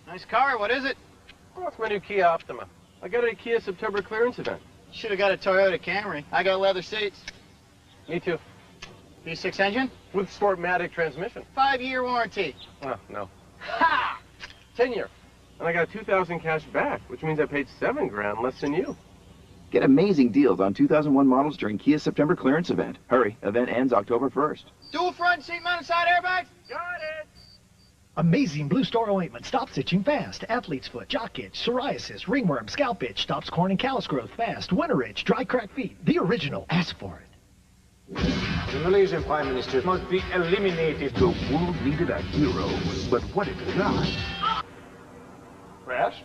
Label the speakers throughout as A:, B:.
A: Nice car. What is it?
B: Oh, it's my new Kia Optima. I got it at a Kia September clearance event.
A: Should have got a Toyota Camry. I got leather seats.
B: Me too.
A: V6 engine?
B: With Sportmatic transmission.
A: 5-year warranty.
B: Oh, no.
A: Ha!
B: 10-year. And I got $2,000 cash back, which means I paid $7 grand less than you.
C: Get amazing deals on 2001 models during Kia's September clearance event. Hurry, event ends October 1st.
A: Dual front seat mounted side airbags? Got it!
D: Amazing Blue Star ointment stops itching fast. Athlete's foot, jock itch, psoriasis, ringworm, scalp itch, stops corn and callus growth fast. Winter itch, dry cracked feet. The original. Ask for it.
E: The Malaysian Prime Minister must be eliminated.
F: The world needed a hero, but what it got?
G: Crashed?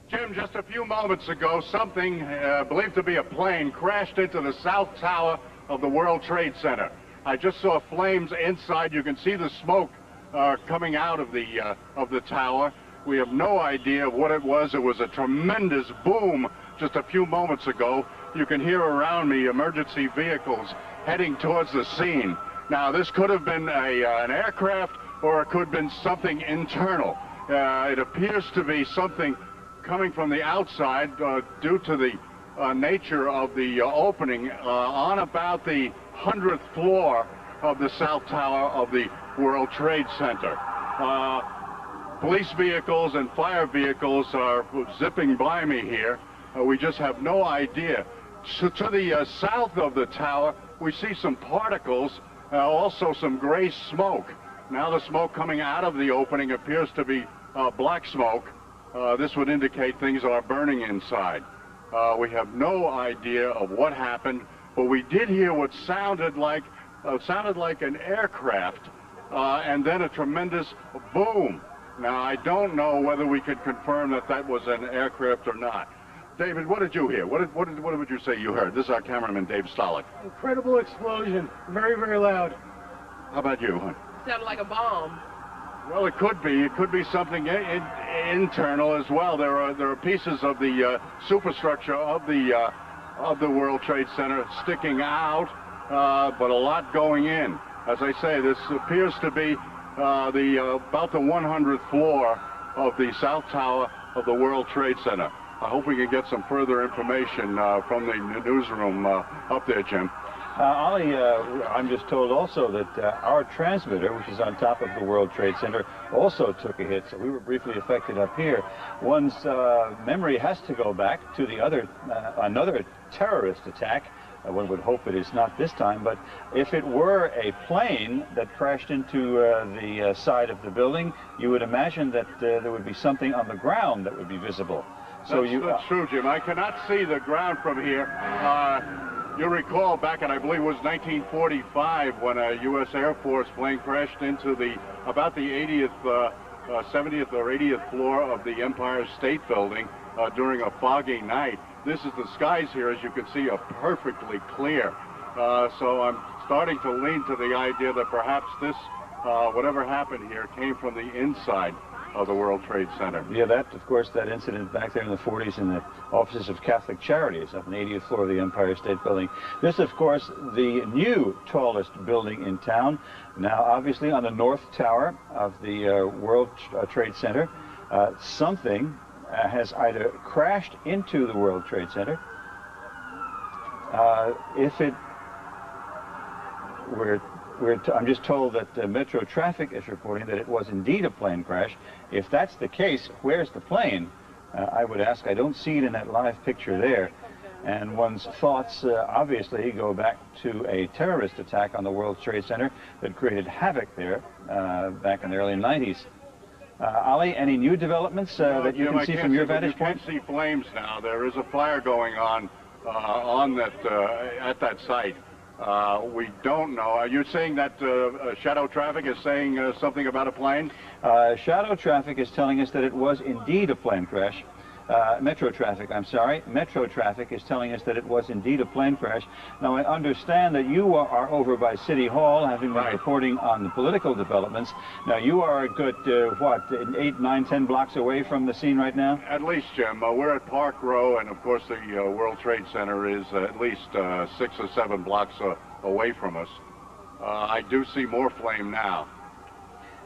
G: Jim, just a few moments ago, something believed to be a plane crashed into the south tower of the World Trade Center. I just saw flames inside. You can see the smoke coming out of the tower. We have no idea what it was. It was a tremendous boom just a few moments ago. You can hear around me emergency vehicles heading towards the scene. Now, this could have been an aircraft, or it could have been something internal. It appears to be something coming from the outside due to the nature of the opening on about the 100th floor of the south tower of the World Trade Center. Police vehicles and fire vehicles are zipping by me here. We just have no idea. So to the south of the tower, we see some particles, also some gray smoke. Now the smoke coming out of the opening appears to be black smoke. This would indicate things are burning inside. We have no idea of what happened, but we did hear what sounded like an aircraft, and then a tremendous boom. Now, I don't know whether we could confirm that that was an aircraft or not. David, what did you hear? What would you say you heard? This is our cameraman, Dave Stolick.
H: Incredible explosion. Very, very loud.
G: How about you, hon?
I: Sounded like a bomb.
G: Well, it could be. It could be something internal as well. There are pieces of the superstructure of the World Trade Center sticking out, but a lot going in. As I say, this appears to be about the 100th floor of the south tower of the World Trade Center. I hope we can get some further information from the newsroom up there, Jim.
J: Ollie, I'm just told also that our transmitter, which is on top of the World Trade Center, also took a hit, so we were briefly affected up here. One's memory has to go back to the another terrorist attack. One would hope it is not this time, but if it were a plane that crashed into the side of the building, you would imagine that there would be something on the ground that would be visible. So
G: that's true, Jim. I cannot see the ground from here. You'll recall back in, I believe it was 1945, when a U.S. Air Force plane crashed into about the 80th, 70th or 80th floor of the Empire State Building during a foggy night. The skies here, as you can see, are perfectly clear. So I'm starting to lean to the idea that perhaps this, whatever happened here, came from the inside of the World Trade Center.
J: Yeah, of course, that incident back there in the 40s in the offices of Catholic Charities up on the 80th floor of the Empire State Building. This, of course, the new tallest building in town. Now, obviously, on the north tower of the World Trade Center, something has either crashed into the World Trade Center. If it were I'm just told that Metro Traffic is reporting that it was indeed a plane crash. If that's the case, where's the plane? I would ask. I don't see it in that live picture there. And one's thoughts obviously go back to a terrorist attack on the World Trade Center that created havoc there back in the early 90s. Ollie, any new developments that you can see from your vantage point?
G: You can't see flames now. There is a fire going on at that site. We don't know. Are you saying that Shadow Traffic is saying something about a plane?
J: Shadow Traffic is telling us that it was indeed a plane crash. Metro Traffic, I'm sorry. Metro Traffic is telling us that it was indeed a plane crash. Now, I understand that you are over by City Hall, having been reporting on the political developments. Now, you are a good, 8, 9, 10 blocks away from the scene right now?
G: At least, Jim. We're at Park Row, and of course the World Trade Center is at least 6 or 7 blocks away from us. I do see more flame now.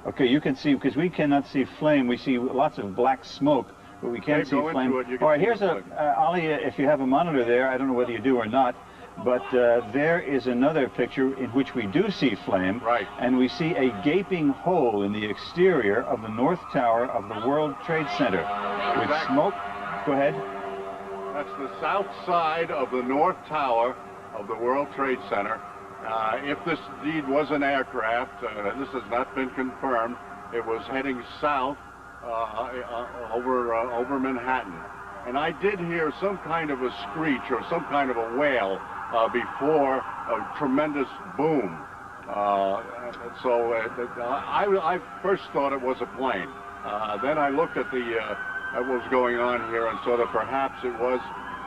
J: Okay, you can see, because we cannot see flame. We see lots of black smoke, but we can't see flame. All right, here's Ali, if you have a monitor there, I don't know whether you do or not, but there is another picture in which we do see flame.
G: Right.
J: And we see a gaping hole in the exterior of the North Tower of the World Trade Center with smoke. Go ahead.
G: That's the south side of the North Tower of the World Trade Center. If this indeed was an aircraft, this has not been confirmed. It was heading south over Manhattan. And I did hear some kind of a screech or some kind of a wail before a tremendous boom. I first thought it was a plane. Then I looked at what was going on here and saw that perhaps it was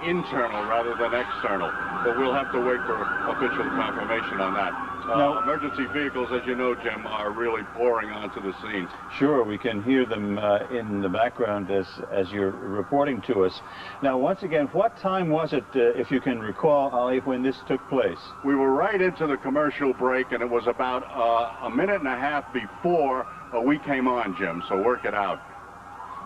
G: internal rather than external. But we'll have to wait for official confirmation on that.
J: Now,
G: emergency vehicles, as you know, Jim, are really pouring onto the scene.
J: Sure, we can hear them in the background as you're reporting to us. Now, once again, what time was it, if you can recall, Ali, when this took place?
G: We were right into the commercial break, and it was about a minute and a half before we came on, Jim, so work it out.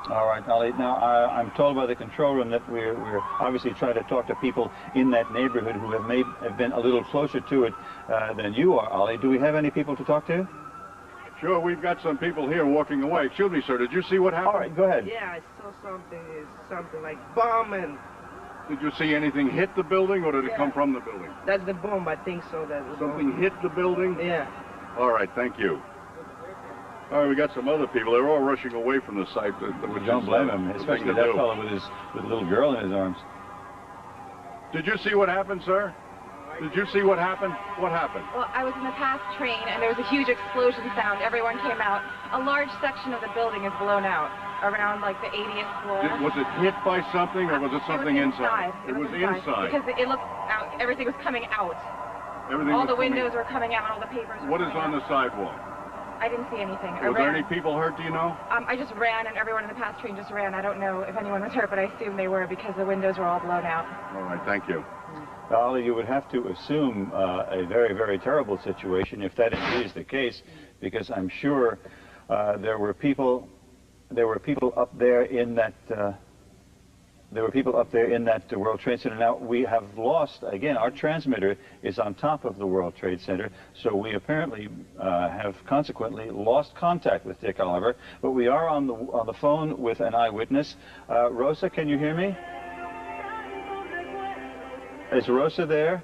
J: All right, Ali. Now, I'm told by the control room that we're obviously trying to talk to people in that neighborhood who have been a little closer to it than you are, Ali. Do we have any people to talk to?
G: Sure, we've got some people here walking away. Excuse me, sir, did you see what happened?
J: All right, go ahead.
I: Yeah, I saw something like bomb and...
G: Did you see anything hit the building, or did it come from the building?
I: That's the bomb, I think so.
G: Something hit the building?
I: Yeah.
G: All right, thank you. All right, we got some other people. They're all rushing away from the site.
J: Don't blame them, especially that fellow with a little girl in his arms.
G: Did you see what happened, sir? Did you see what happened? What happened?
K: Well, I was in the past train, and there was a huge explosion sound. Everyone came out. A large section of the building is blown out, around like the 80th floor.
G: Was it hit by something, or was it something inside?
K: It was inside. Because it looked out. Everything was coming out. All the windows were coming out, and all the papers were
G: What is on the sidewalk?
K: I didn't see anything.
G: Were there any people hurt, do you know?
K: I just ran, and everyone in the past train just ran. I don't know if anyone was hurt, but I assume they were because the windows were all blown out.
G: All right, thank you.
J: Ali, you would have to assume a very, very terrible situation if that indeed is the case, because I'm sure there were people up there in that World Trade Center. Now, we have lost, again, our transmitter is on top of the World Trade Center, so we apparently have consequently lost contact with Dick Oliver, but we are on the phone with an eyewitness. Rosa, can you hear me? Is Rosa there?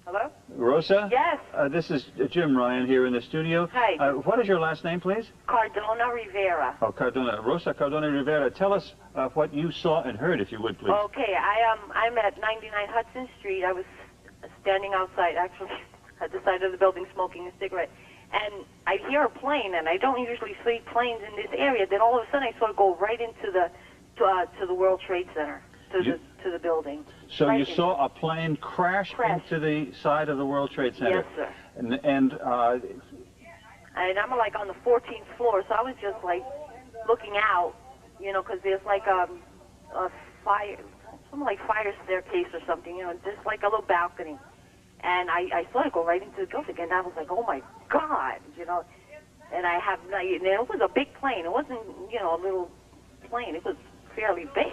L: Hello?
J: Rosa?
L: Yes.
J: This is Jim Ryan here in the studio.
L: Hi.
J: What is your last name, please?
L: Cardona Rivera.
J: Oh, Cardona. Rosa Cardona Rivera. Tell us what you saw and heard, if you would, please.
L: Okay, I'm at 99 Hudson Street. I was standing outside, actually, at the side of the building smoking a cigarette. And I hear a plane, and I don't usually see planes in this area. Then all of a sudden I saw it go right into to the World Trade Center, to the building.
J: So
L: right
J: you saw a plane crash into the side of the World Trade Center?
L: Yes, sir.
J: And
L: I'm like on the 14th floor, so I was just like looking out, you know, because there's like a fire, something like fire staircase or something, you know, just like a little balcony. And I saw it go right into the building, and I was like, oh my God, you know. And it was a big plane. It wasn't, you know, a little plane. It was fairly big.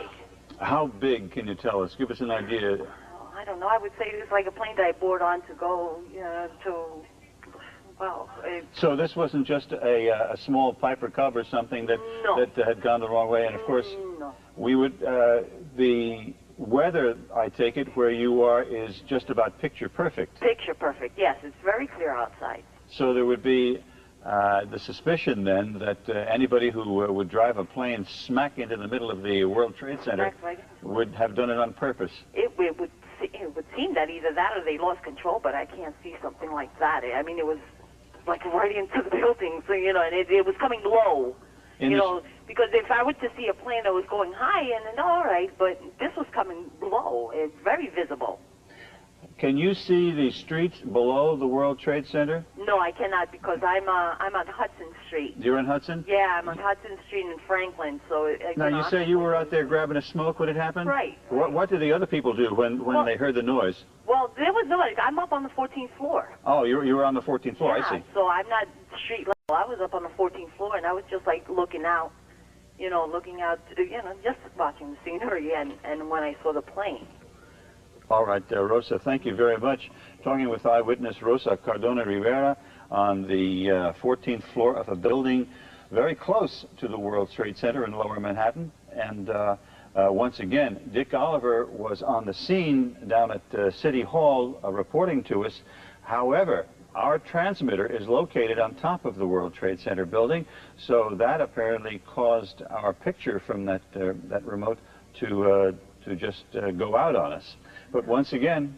J: How big, can you tell us? Give us an idea.
L: I don't know. I would say it was like a plane that I board on to go, you know, well...
J: So this wasn't just a small Piper Cub or something that had gone the wrong way, and of course, we would... the weather, I take it, where you are is just about picture perfect.
L: Picture perfect, yes. It's very clear outside.
J: So there would be the suspicion then that anybody who would drive a plane smack into the middle of the World Trade Center would have done it on purpose.
L: It would seem that either that or they lost control, but I can't see something like that. I mean, it was like right into the building, so, you know, and it was coming low. You know, because if I were to see a plane that was going high, and all right, but this was coming low. It's very visible.
J: Can you see the streets below the World Trade Center?
L: No, I cannot, because I'm on Hudson Street.
J: You're in Hudson?
L: Yeah, I'm on Hudson Street in Franklin. So
J: now you say you were out there grabbing a smoke when it happened?
L: Right.
J: What did the other people do when they heard the noise?
L: Well, there was nobody. I'm up on the 14th floor.
J: Oh, you were on the 14th floor.
L: Yeah,
J: I see.
L: So I'm not street. I was up on the 14th floor, and I was just like looking out, looking out, just watching the scenery, and when I saw the plane.
J: All right, Rosa, thank you very much. Talking with eyewitness Rosa Cardona Rivera on the 14th floor of a building very close to the World Trade Center in Lower Manhattan. And once again, Dick Oliver was on the scene down at City Hall reporting to us. However, our transmitter is located on top of the World Trade Center building, so that apparently caused our picture from that remote to just go out on us. But once again,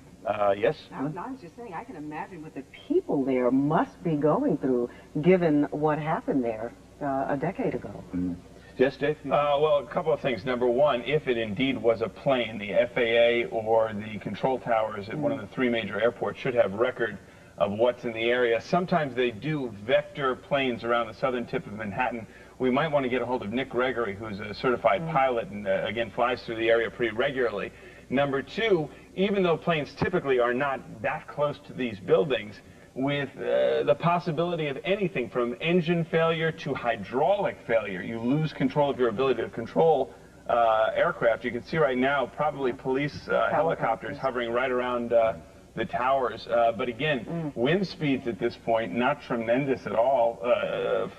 J: yes?
M: I was just saying, I can imagine what the people there must be going through, given what happened there a decade ago.
J: Mm. Yes, Dave?
B: Well, a couple of things. Number one, if it indeed was a plane, the FAA or the control towers at one of the three major airports should have record of what's in the area. Sometimes they do vector planes around the southern tip of Manhattan. We might want to get a hold of Nick Gregory, who's a certified pilot and, again, flies through the area pretty regularly. Number two, even though planes typically are not that close to these buildings, with the possibility of anything from engine failure to hydraulic failure, you lose control of your ability to control aircraft. You can see right now probably police helicopters hovering right around the towers. But again, wind speeds at this point, not tremendous at all.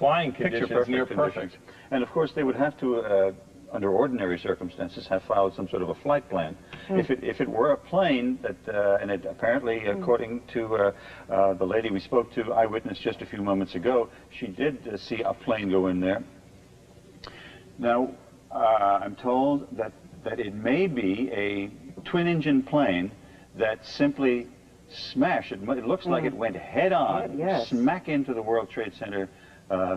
B: Flying conditions, near perfect.
J: And of course, they would have to, under ordinary circumstances, have filed some sort of a flight plan. If it were a plane that, and it apparently, according to the lady we spoke to, eyewitness just a few moments ago, she did see a plane go in there. Now, I'm told that it may be a twin-engine plane that simply smashed. It looks like it went head-on, smack into the World Trade Center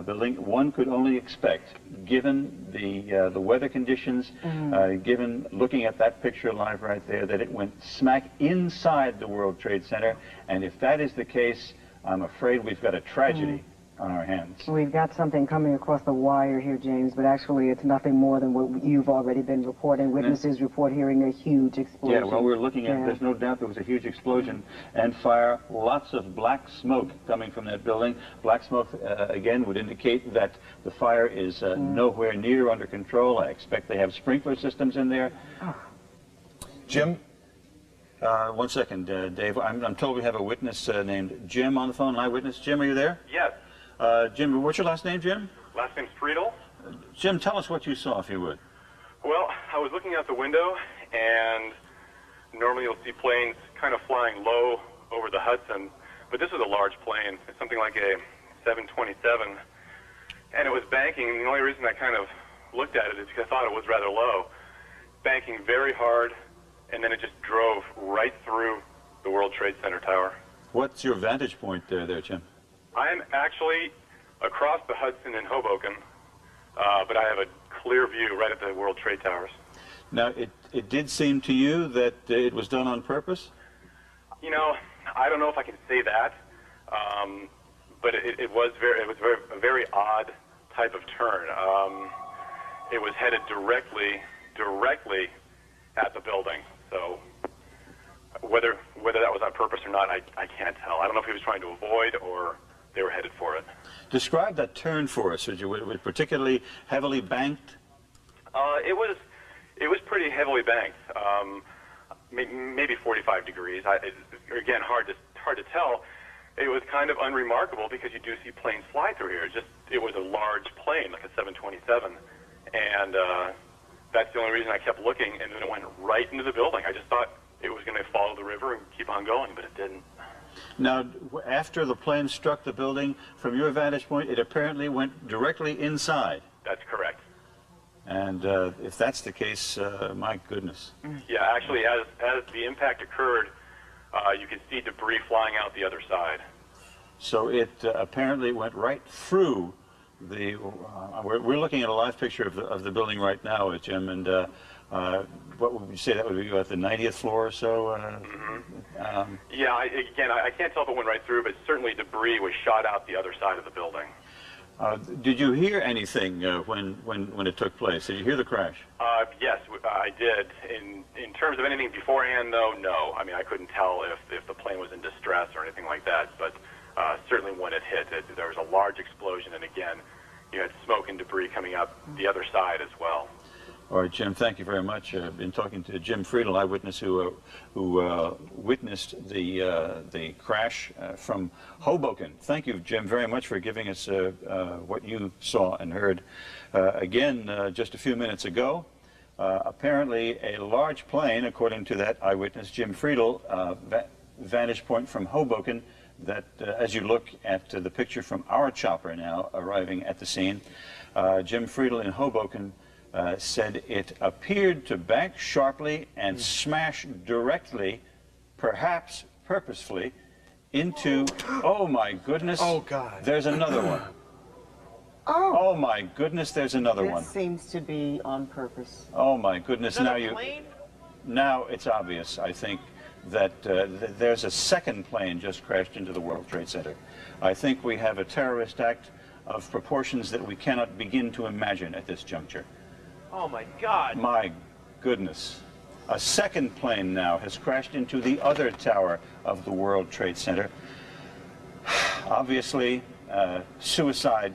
J: building. One could only expect, given the weather conditions, given looking at that picture live right there, that it went smack inside the World Trade Center. And if that is the case, I'm afraid we've got a tragedy on our hands.
M: We've got something coming across the wire here, James, but actually it's nothing more than what you've already been reporting. Witnesses report hearing a huge explosion.
J: Yeah, well, we're looking at, there's no doubt there was a huge explosion and fire, lots of black smoke coming from that building. Black smoke, again, would indicate that the fire is nowhere near under control. I expect they have sprinkler systems in there. Jim? 1 second, Dave. I'm told we have a witness named Jim on the phone, an eyewitness. Jim, are you there?
N: Yes.
J: Jim, what's your last name, Jim?
N: Last name's Friedel.
J: Jim, tell us what you saw, if you would.
N: Well, I was looking out the window, and normally you'll see planes kind of flying low over the Hudson, but this was a large plane. It's something like a 727, and it was banking, and the only reason I kind of looked at it is because I thought it was rather low. Banking very hard, and then it just drove right through the World Trade Center tower.
J: What's your vantage point there, Jim?
N: I'm actually across the Hudson in Hoboken, but I have a clear view right at the World Trade Towers.
J: Now, it did seem to you that it was done on purpose?
N: You know, I don't know if I can say that, but it was a very odd type of turn. It was headed directly at the building. So whether that was on purpose or not, I can't tell. I don't know if he was trying to avoid or they were headed for it.
J: Describe that turn for us. Was it particularly heavily banked?
N: It was pretty heavily banked, maybe 45 degrees. Again, hard to tell. It was kind of unremarkable because you do see planes fly through here. It was a large plane, like a 727, and that's the only reason I kept looking. And then it went right into the building. I just thought it was going to follow the river and keep on going, but it didn't.
J: Now, after the plane struck the building, from your vantage point, it apparently went directly inside.
N: That's correct.
J: And if that's the case, my goodness.
N: Yeah, actually, as the impact occurred, you could see debris flying out the other side.
J: So it apparently went right through the... we're looking at a live picture of the building right now, Jim, and what would you say that would be, at the 90th floor or so?
N: Yeah, I can't tell if it went right through, but certainly debris was shot out the other side of the building.
J: Did you hear anything when it took place? Did you hear the crash?
N: Yes, I did. In terms of anything beforehand, though, no. I mean, I couldn't tell if the plane was in distress or anything like that, but certainly when it hit. There was a large explosion, and again, you had smoke and debris coming out the other side as well.
J: All right, Jim, thank you very much. I've been talking to Jim Friedel, eyewitness who witnessed the crash from Hoboken. Thank you, Jim, very much for giving us what you saw and heard. Again, just a few minutes ago, apparently a large plane, according to that eyewitness, Jim Friedel, vantage point from Hoboken, that as you look at the picture from our chopper now arriving at the scene, Jim Friedel in Hoboken said it appeared to bank sharply and smash directly, perhaps purposefully, into, oh my goodness,
O: oh God,
J: there's another one. Oh my goodness, there's another one.
M: This seems to be on purpose.
J: Oh my goodness, now it's obvious, I think, that there's a second plane just crashed into the World Trade Center. I think we have a terrorist act of proportions that we cannot begin to imagine at this juncture.
O: Oh my God.
J: My goodness. A second plane now has crashed into the other tower of the World Trade Center. Obviously, suicide,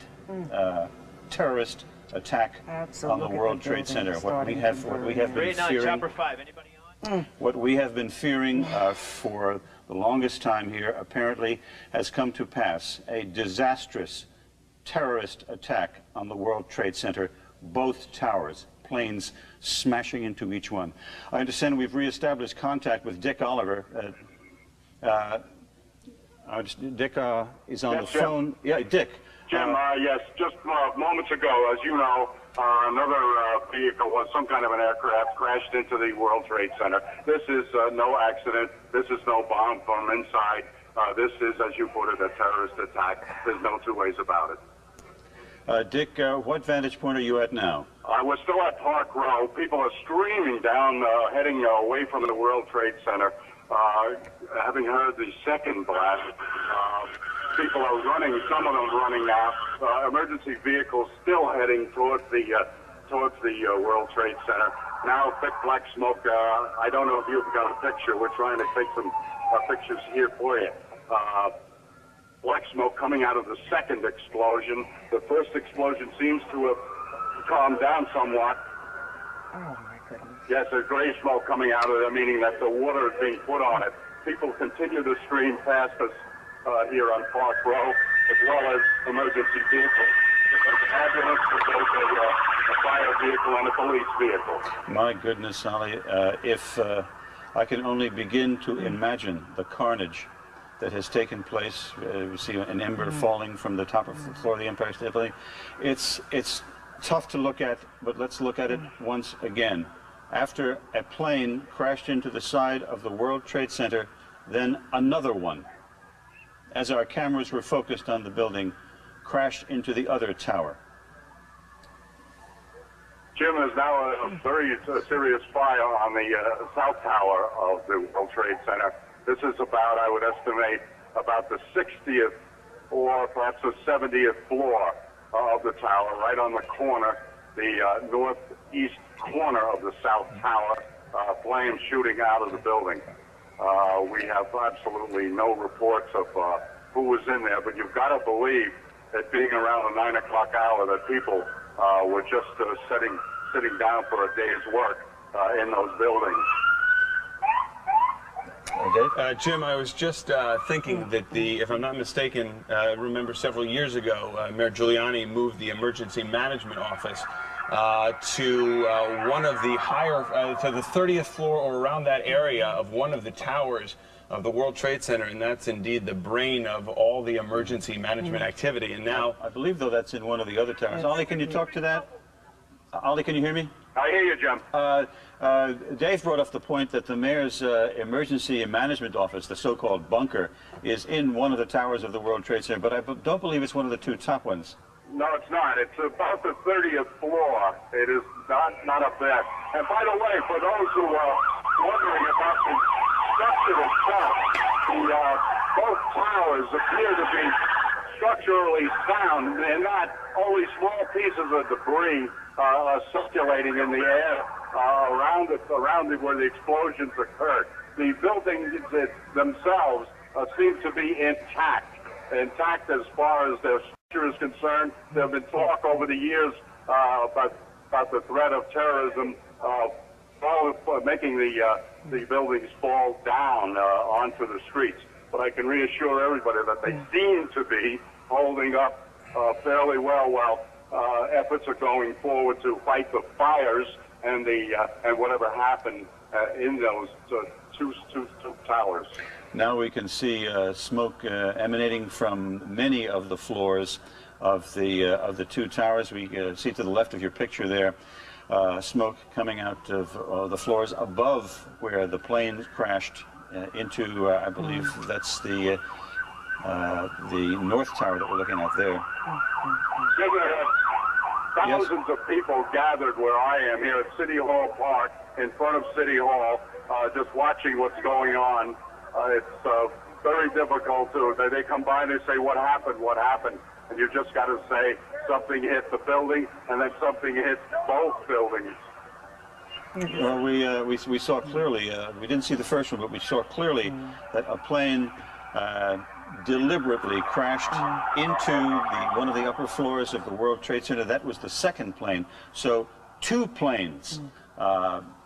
J: terrorist attack on the World Trade Center. What we have been fearing.
O: Chopper 5. Anybody on?
J: What we have been fearing for the longest time here apparently has come to pass. A disastrous terrorist attack on the World Trade Center. Both towers, planes smashing into each one. I understand we've reestablished contact with Dick Oliver. Dick is on the phone. Yeah, Dick.
G: Jim, yes, just moments ago, as you know, another vehicle, some kind of an aircraft, crashed into the World Trade Center. This is no accident. This is no bomb from inside. This is, as you put it, a terrorist attack. There's no two ways about it.
J: Dick, what vantage point are you at now?
G: We're still at Park Row. People are streaming down, heading away from the World Trade Center. Having heard the second blast, people are running, some of them running now. Emergency vehicles still heading towards the World Trade Center. Now, thick black smoke. I don't know if you've got a picture. We're trying to take some pictures here for you. Black smoke coming out of the second explosion. The first explosion seems to have calmed down somewhat.
M: Oh, my goodness.
G: Yes, there's gray smoke coming out of there, meaning that the water is being put on it. People continue to stream past us here on Park Row, as well as emergency vehicles. There's an ambulance, there's a fire vehicle, and a police vehicle.
J: My goodness, Sally, if I can only begin to imagine the carnage that has taken place. We see an ember falling from the top of the floor of the Empire State Building. It's tough to look at, but let's look at it once again. After a plane crashed into the side of the World Trade Center, then another one, as our cameras were focused on the building, crashed into the other tower.
G: Jim, is now a very serious fire on the south tower of the World Trade Center. This is about, I would estimate, about the 60th or perhaps the 70th floor of the tower, right on the corner, the northeast corner of the south tower, flames shooting out of the building. We have absolutely no reports of who was in there, but you've got to believe that being around the 9 o'clock hour that people were just sitting down for a day's work in those buildings.
B: Jim, I was just thinking that if I'm not mistaken, I remember several years ago, Mayor Giuliani moved the emergency management office to one of the higher, to the 30th floor or around that area of one of the towers of the World Trade Center, and that's indeed the brain of all the emergency management activity. And now,
J: I believe, though, that's in one of the other towers. Ollie, can you talk to that? Ollie, can you hear me?
G: I hear you, Jim.
J: Dave brought up the point that the mayor's emergency management office, the so-called bunker, is in one of the towers of the World Trade Center, but I don't believe it's one of the two top ones.
G: No, it's not. It's about the 30th floor. It is not up there. And by the way, for those who are wondering about the structure itself, both towers appear to be structurally sound. They're not only small pieces of debris circulating in the air around where the explosions occurred. The buildings themselves seem to be intact. intact as far as their structure is concerned. There have been talk over the years about the threat of terrorism making the buildings fall down onto the streets. But I can reassure everybody that they seem to be holding up fairly well while efforts are going forward to fight the fires and whatever happened in those two towers.
J: Now we can see smoke emanating from many of the floors of the two towers. We see to the left of your picture there, smoke coming out of the floors above where the plane crashed into. I believe that's the north tower that we're looking at there.
G: Thousands of people gathered where I am here at City Hall Park, in front of City Hall, just watching what's going on. It's very difficult to. They come by and they say, "What happened? What happened?" And you just got to say something hit the building, and then something hit both buildings.
J: Well, we saw clearly. We didn't see the first one, but we saw clearly that a plane deliberately crashed into one of the upper floors of the World Trade Center. That was the second plane. So two planes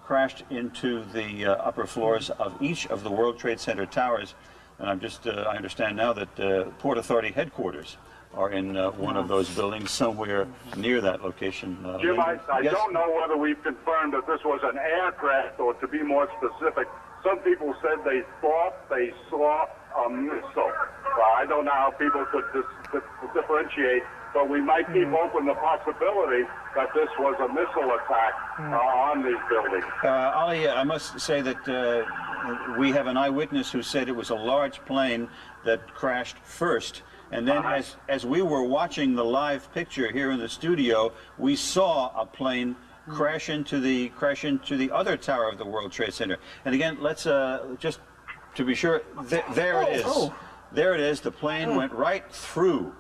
J: crashed into the upper floors of each of the World Trade Center towers. And I understand now that Port Authority headquarters are in one of those buildings somewhere near that location.
G: Jim, I
J: yes?
G: don't know whether we've confirmed that this was an aircraft, or to be more specific, some people said they thought they saw a missile. I don't know how people could differentiate, but we might keep open the possibility that this was a missile attack on these buildings.
J: Ali, I must say that we have an eyewitness who said it was a large plane that crashed first. And then as we were watching the live picture here in the studio, we saw a plane crash into the other tower of the World Trade Center. And again, let's just to be sure, there it is. There it is. The plane went right through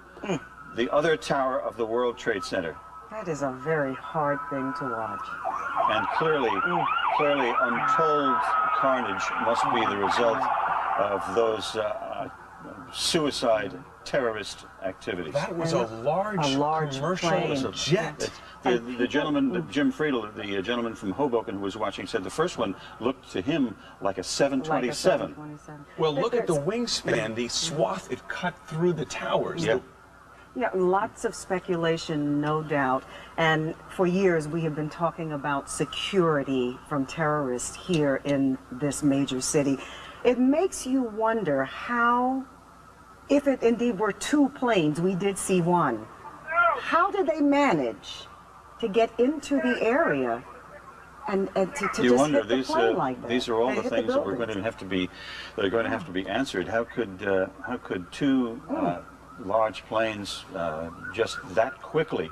J: the other tower of the World Trade Center.
M: That is a very hard thing to watch.
J: And clearly untold carnage must be the result of those suicide terrorist activities.
B: That was a large commercial jet.
J: The gentleman, Jim Friedel, the gentleman from Hoboken who was watching, said the first one looked to him like a 727.
B: Well, look at the wingspan, the swath it cut through the towers.
J: Yeah.
M: Yeah, lots of speculation, no doubt. And for years we have been talking about security from terrorists here in this major city. It makes you wonder how, if it indeed were two planes, we did see one, how did they manage to get into the area and to
J: you
M: just
J: wonder,
M: hit the plane like that?
J: These are all the things that
M: buildings.
J: we're going to have to be answered. How could two large planes just that quickly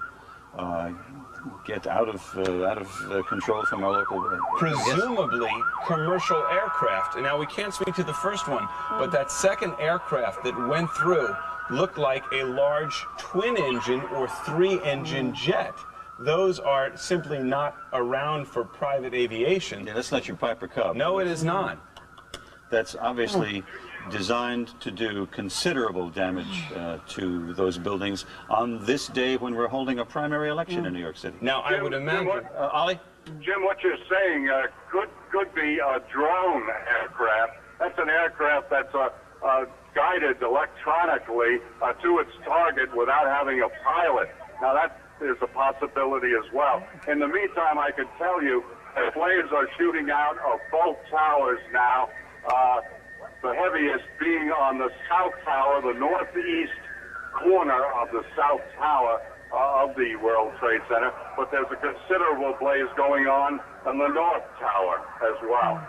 J: get out of control from our local
B: presumably commercial aircraft. And now we can't speak to the first one, but that second aircraft that went through looked like a large twin-engine or three-engine jet. Those are simply not around for private aviation.
J: Yeah, that's not your Piper Cub.
B: No, it is not.
J: That's obviously designed to do considerable damage to those buildings on this day when we're holding a primary election in New York City.
B: Now, I would imagine...
J: Ollie?
G: Jim, what you're saying could be a drone aircraft. That's an aircraft that's guided electronically to its target without having a pilot. Now, that is a possibility as well. In the meantime, I can tell you that flames are shooting out of both towers now. The heaviest being on the south tower, the northeast corner of the south tower of the World Trade Center. But there's a considerable blaze going on the north tower as well.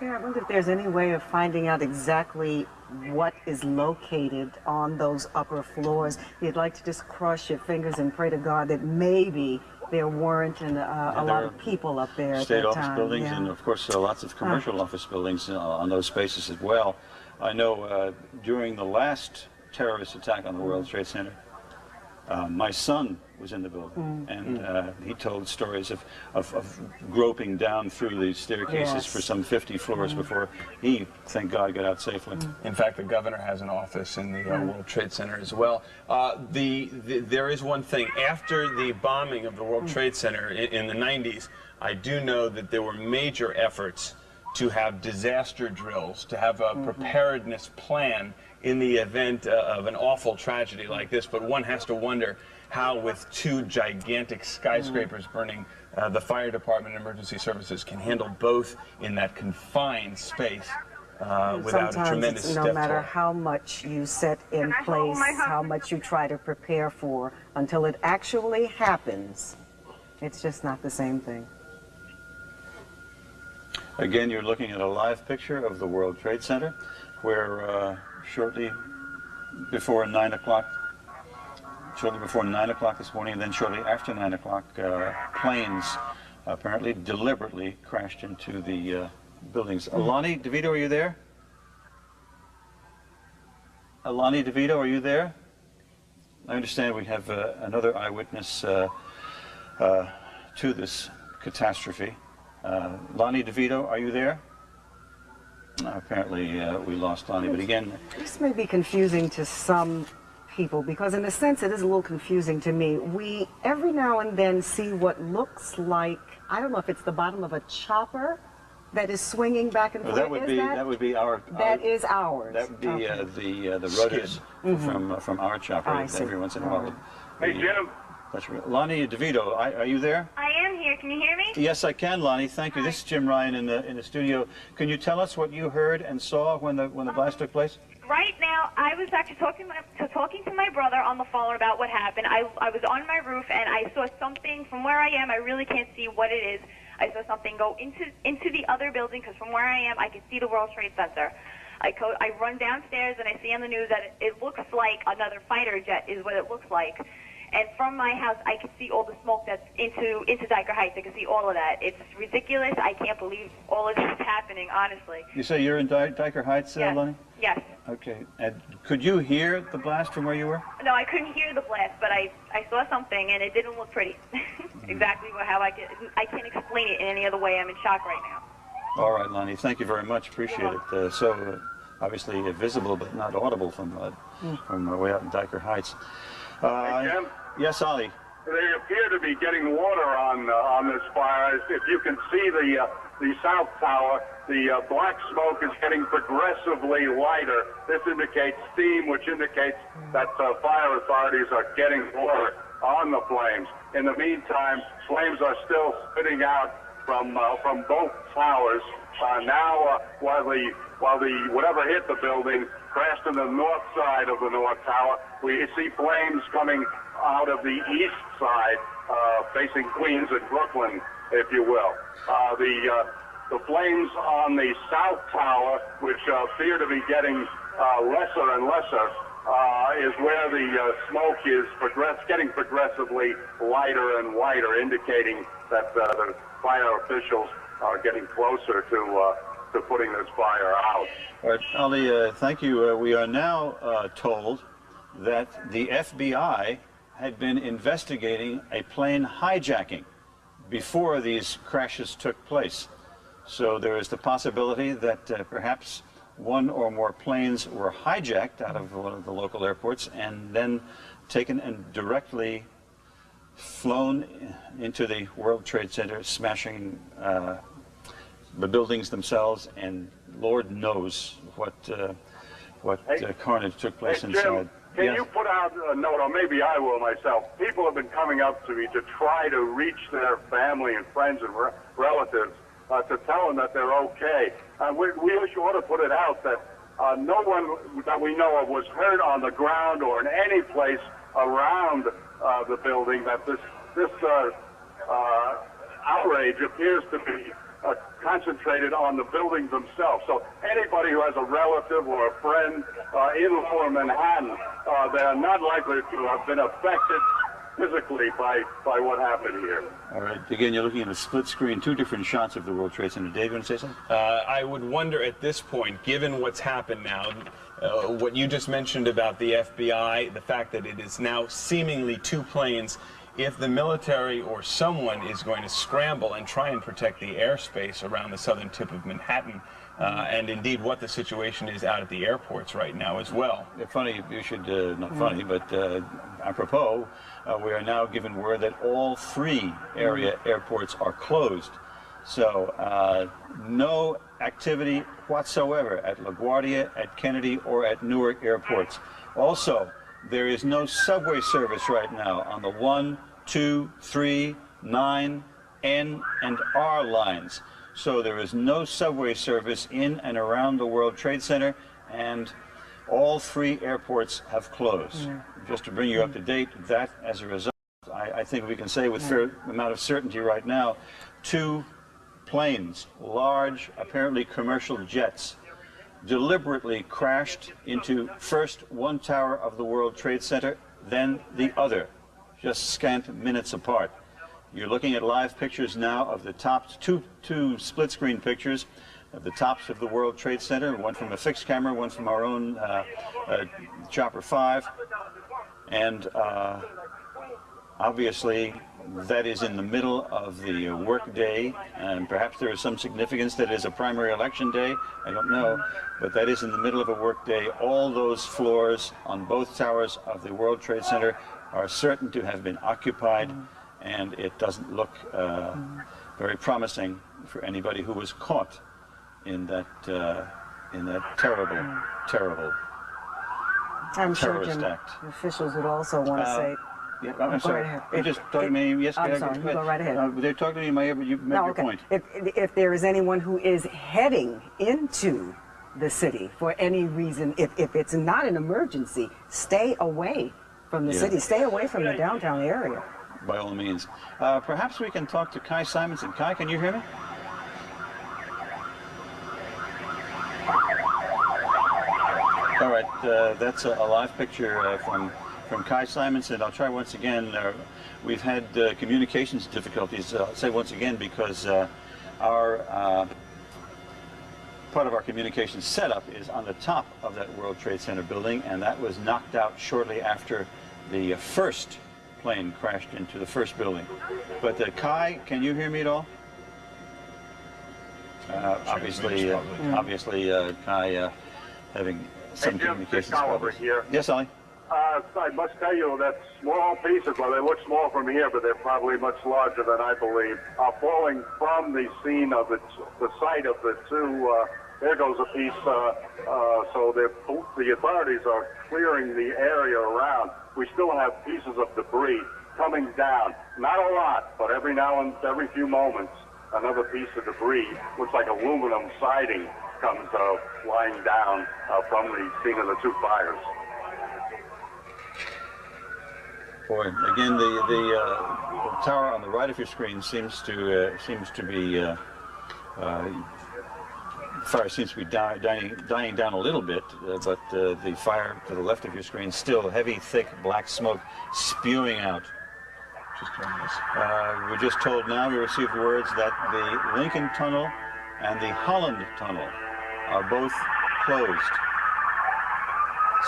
M: Yeah, I wonder if there's any way of finding out exactly what is located on those upper floors. You'd like to just cross your fingers and pray to God that maybe there weren't a lot of people up there at that time.
J: State office buildings and, of course, lots of commercial office buildings on those spaces as well. I know during the last terrorist attack on the World Trade Center, My son was in the building, and he told stories of groping down through the staircases for some 50 floors before he, thank God, got out safely.
B: In fact, the governor has an office in the World Trade Center as well. There is one thing. After the bombing of the World Trade Center in the 90s, I do know that there were major efforts to have disaster drills, to have a preparedness plan in the event of an awful tragedy like this. But one has to wonder how, with two gigantic skyscrapers burning, the fire department and emergency services can handle both in that confined space without a tremendous
M: no matter how much you set in place, how much you try to prepare for, until it actually happens, it's just not the same thing.
J: Again, you're looking at a live picture of the World Trade Center, where shortly before 9 o'clock this morning, and then shortly after 9 o'clock, planes apparently deliberately crashed into the buildings. Alani DeVito, are you there? Alani DeVito, are you there? I understand we have another eyewitness to this catastrophe. Lonnie DeVito, are you there? Apparently we lost Lonnie, but again...
M: This may be confusing to some people, because in a sense it is a little confusing to me. We every now and then see what looks like, I don't know if it's the bottom of a chopper that is swinging back and forth.
J: That would be our...
M: That is ours.
J: That would be the rudders from our chopper every once in a while.
G: Hey, Jim.
J: That's right. Lonnie DeVito, are you there?
P: I am here. Can you hear me?
J: Yes, I can, Lonnie. Thank you. This is Jim Ryan in the studio. Can you tell us what you heard and saw when the blast took place?
P: Right now, I was actually talking to my brother on the phone about what happened. I was on my roof and I saw something from where I am. I really can't see what it is. I saw something go into the other building, because from where I am, I can see the World Trade Center. I run downstairs and I see on the news that it looks like another fighter jet is what it looks like. And from my house, I can see all the smoke that's into Diker Heights. I can see all of that. It's ridiculous. I can't believe all of this is happening, honestly.
J: You say you're in Diker Heights,
P: yes.
J: Lonnie?
P: Yes.
J: Okay. And could you hear the blast from where you were?
P: No, I couldn't hear the blast, but I saw something, and it didn't look pretty. Exactly how I can't explain it in any other way. I'm in shock right now.
J: All right, Lonnie. Thank you very much. Appreciate it. So obviously visible, but not audible from way out in Diker Heights.
G: Hey, Jim?
J: Yes, Ollie.
G: They appear to be getting water on this fire. If you can see the South Tower, the black smoke is getting progressively lighter. This indicates steam, which indicates that fire authorities are getting water on the flames. In the meantime, flames are still spitting out from both towers. Now, while the whatever hit the building crashed on the north side of the North Tower, we see flames coming out of the east side, facing Queens and Brooklyn, if you will. The flames on the South Tower, which appear to be getting lesser and lesser, is where the smoke is getting progressively lighter and lighter, indicating that the fire officials are getting closer to putting this fire out.
J: All right, Ollie, thank you. We are now told that the FBI had been investigating a plane hijacking before these crashes took place. So there is the possibility that perhaps one or more planes were hijacked out of one of the local airports and then taken and directly flown into the World Trade Center, smashing the buildings themselves, and Lord knows what carnage took place inside.
G: Jim, can you put out a note, or maybe I will myself? People have been coming up to me to try to reach their family and friends and relatives to tell them that they're okay. We ought to put it out that no one that we know of was hurt on the ground or in any place around the building, that this outrage appears to be concentrated on the buildings themselves. So anybody who has a relative or a friend in Lower Manhattan, they are not likely to have been affected physically by what happened here.
J: All right. Again, you're looking at a split screen, two different shots of the World Trade Center. Dave, you want to say something?
B: I would wonder at this point, given what's happened now, what you just mentioned about the FBI, the fact that it is now seemingly two planes, if the military or someone is going to scramble and try and protect the airspace around the southern tip of Manhattan, and indeed what the situation is out at the airports right now as well.
J: Funny, you should, not funny, but apropos, we are now given word that all three area airports are closed. So no activity whatsoever at LaGuardia, at Kennedy, or at Newark airports. Also, there is no subway service right now on the 1, 2, 3, 9, N, and R lines. So there is no subway service in and around the World Trade Center, and all three airports have closed. Just to bring you up to date, that as a result, I think we can say with fair amount of certainty right now, two planes, large, apparently commercial jets, deliberately crashed into first one tower of the World Trade Center, then the other, just scant minutes apart. You're looking at live pictures now of the tops, two split-screen pictures of the tops of the World Trade Center, one from a fixed camera, one from our own Chopper 5. And obviously, that is in the middle of the work day, and perhaps there is some significance that it is a primary election day, I don't know, but that is in the middle of a work day. All those floors on both towers of the World Trade Center are certain to have been occupied, and it doesn't look very promising for anybody who was caught in that terrible, terrible
M: I'm sure
J: terrorist
M: Jim,
J: act.
M: officials would also want to say.
J: Yeah, I'm sorry.
M: Right ahead.
J: You just talking to me. Yes,
M: I'm sorry. Go right ahead.
J: They're talking to me in my ear, but you made your point.
M: If there is anyone who is heading into the city for any reason, if it's not an emergency, stay away from the city. Stay away from the downtown area.
J: By all means. Perhaps we can talk to Kai Simonson. Kai, can you hear me? All right, that's a live picture from Kai Simonson. I'll try once again. We've had communications difficulties. I'll say once again because our part of our communications setup is on the top of that World Trade Center building, and that was knocked out shortly after the first plane crashed into the first building. But Kai, can you hear me at all? Obviously, Kai having some communications problems.
G: Here.
J: Yes, Ollie?
G: I must tell you that small pieces, well, they look small from here, but they're probably much larger than I believe, are falling from the scene of the site of the two. There goes a piece. So the authorities are clearing the area around. We still have pieces of debris coming down. Not a lot, but every now and every few moments, another piece of debris, looks like aluminum siding, comes lying down from the scene of the two fires.
J: Boy, again, the tower on the right of your screen seems to be fire seems to be dying down a little bit, but the fire to the left of your screen still heavy, thick black smoke spewing out. We're just told now, we received words that the Lincoln Tunnel and the Holland Tunnel are both closed.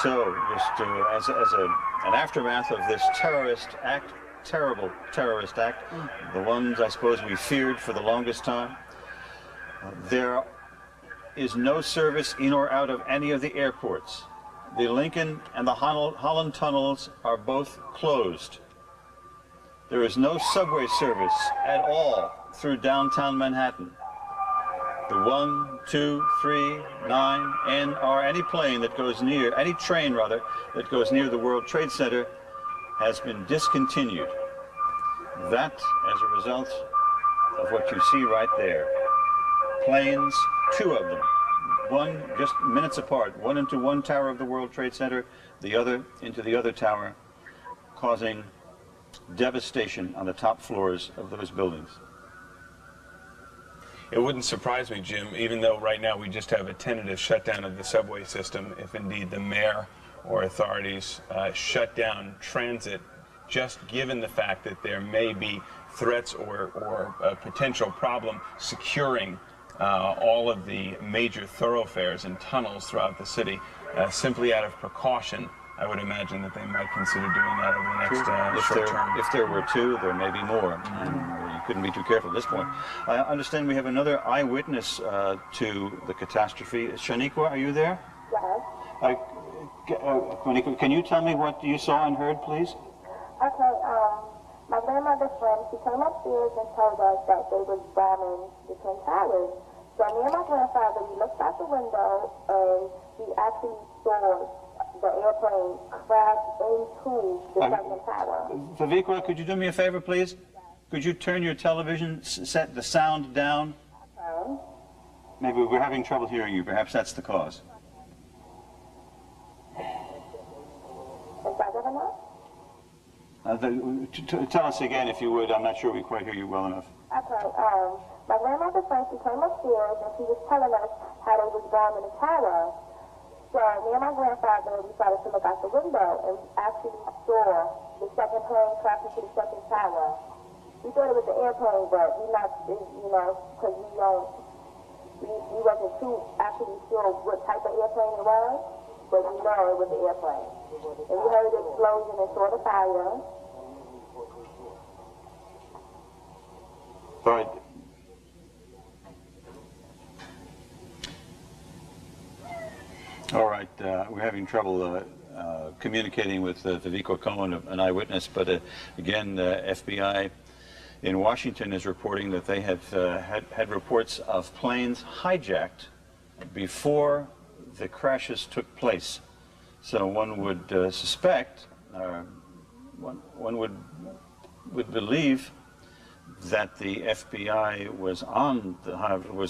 J: So, just as an aftermath of this terrorist act, terrible terrorist act, the ones I suppose we feared for the longest time, there is no service in or out of any of the airports. The Lincoln and the Holland tunnels are both closed. There is no subway service at all through downtown Manhattan. The 1, 2, 3, 9, N, R, any plane that goes near, any train rather, that goes near the World Trade Center has been discontinued. That as a result of what you see right there. Planes, two of them, one just minutes apart, one into one tower of the World Trade Center, the other into the other tower, causing devastation on the top floors of those buildings.
B: It wouldn't surprise me, Jim, even though right now we just have a tentative shutdown of the subway system, if indeed the mayor or authorities shut down transit just given the fact that there may be threats or a potential problem securing all of the major thoroughfares and tunnels throughout the city, simply out of precaution. I would imagine that they might consider doing that over the next short term.
J: If there were two, there may be more. And you couldn't be too careful at this point. I understand we have another eyewitness to the catastrophe. Shaniqua, are you there?
Q: Yes.
J: Shaniqua, can you tell me what you saw and heard, please?
Q: Okay, my grandmother's friend, she came upstairs and told us that they was bombing the Twin Towers. So me and my grandfather, we looked out the window and we actually saw the airplane crash into the second tower.
J: Vivikra, could you do me a favor, please? Could you turn your television, set the sound down?
Q: Okay.
J: Maybe we're having trouble hearing you. Perhaps that's the cause.
Q: Is that good enough?
J: Tell us again, if you would. I'm not sure we quite hear you well enough.
Q: Okay, my grandmother's friend, she came upstairs and she was telling us how they was bombing the tower. So me and my grandfather, we started to look out the window and we actually saw the second plane crash into the second tower. We thought it was the airplane, but we not, you know, because we wasn't too actually sure what type of airplane it was, but we know it was the airplane. And we heard the explosion and saw the fire.
J: All right. All right, we're having trouble communicating with Vivikra Cohen, an eyewitness, but again, FBI in Washington is reporting that they have had reports of planes hijacked before the crashes took place. So one would suspect, one would believe that the FBI was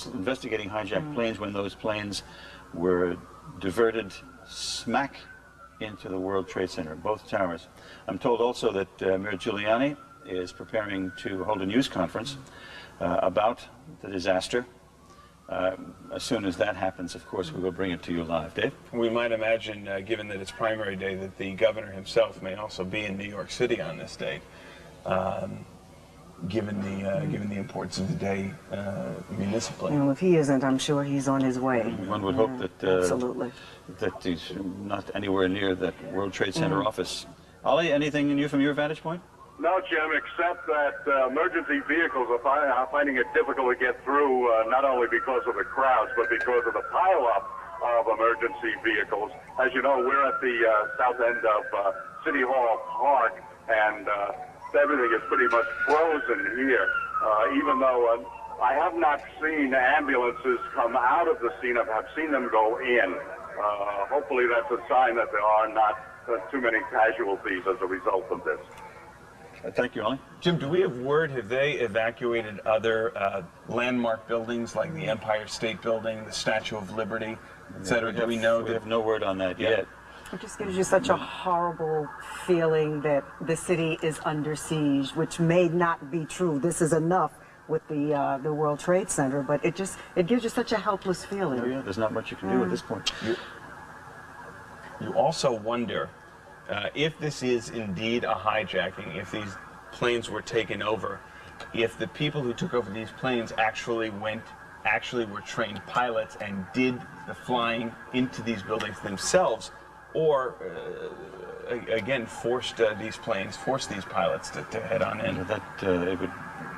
J: investigating hijacked planes when those planes were diverted smack into the World Trade Center, both towers. I'm told also that Mayor Giuliani is preparing to hold a news conference about the disaster. As soon as that happens, of course, we will bring it to you live. Dave? We might imagine, given that it's primary day, that the governor himself may also be in New York City on this date. Given the importance of the day municipally.
M: Well, if he isn't, I'm sure he's on his way.
J: One would hope that
M: absolutely
J: that he's not anywhere near that World Trade Center office. Ollie, anything new from your vantage point?
G: No, Jim, except that emergency vehicles are finding it difficult to get through, not only because of the crowds, but because of the pileup of emergency vehicles. As you know, we're at the south end of City Hall Park, and everything is pretty much frozen here, even though I have not seen ambulances come out of the scene. I've seen them go in. Hopefully that's a sign that there are not too many casualties as a result of this.
J: Thank you, Ollie.
B: Jim, do we have word, have they evacuated other landmark buildings like the Empire State Building, the Statue of Liberty, etc.? Do we know?
J: We have no word on that yet.
M: It just gives you such a horrible feeling that the city is under siege, which may not be true. This is enough with the World Trade Center, but it gives you such a helpless feeling.
J: Oh, yeah, there's not much you can do at this point.
B: You also wonder if this is indeed a hijacking, if these planes were taken over, if the people who took over these planes actually were trained pilots and did the flying into these buildings themselves, or again forced these pilots to head on in.
J: That it would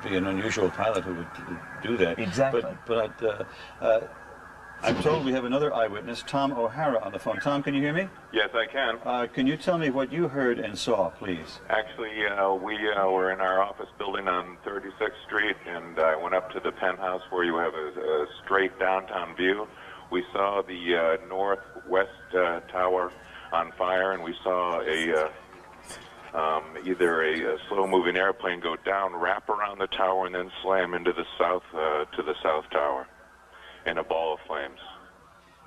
J: be an unusual pilot who would do that.
B: Exactly.
J: But I'm told we have another eyewitness, Tom O'Hara, on the phone. Tom, can you hear me?
R: Yes, I can.
J: Can you tell me what you heard and saw, please?
R: Actually, we were in our office building on 36th Street, and I went up to the penthouse where you have a straight downtown view. We saw the northwest tower on fire, and we saw either a slow-moving airplane go down, wrap around the tower, and then slam into the south tower in a ball of flames.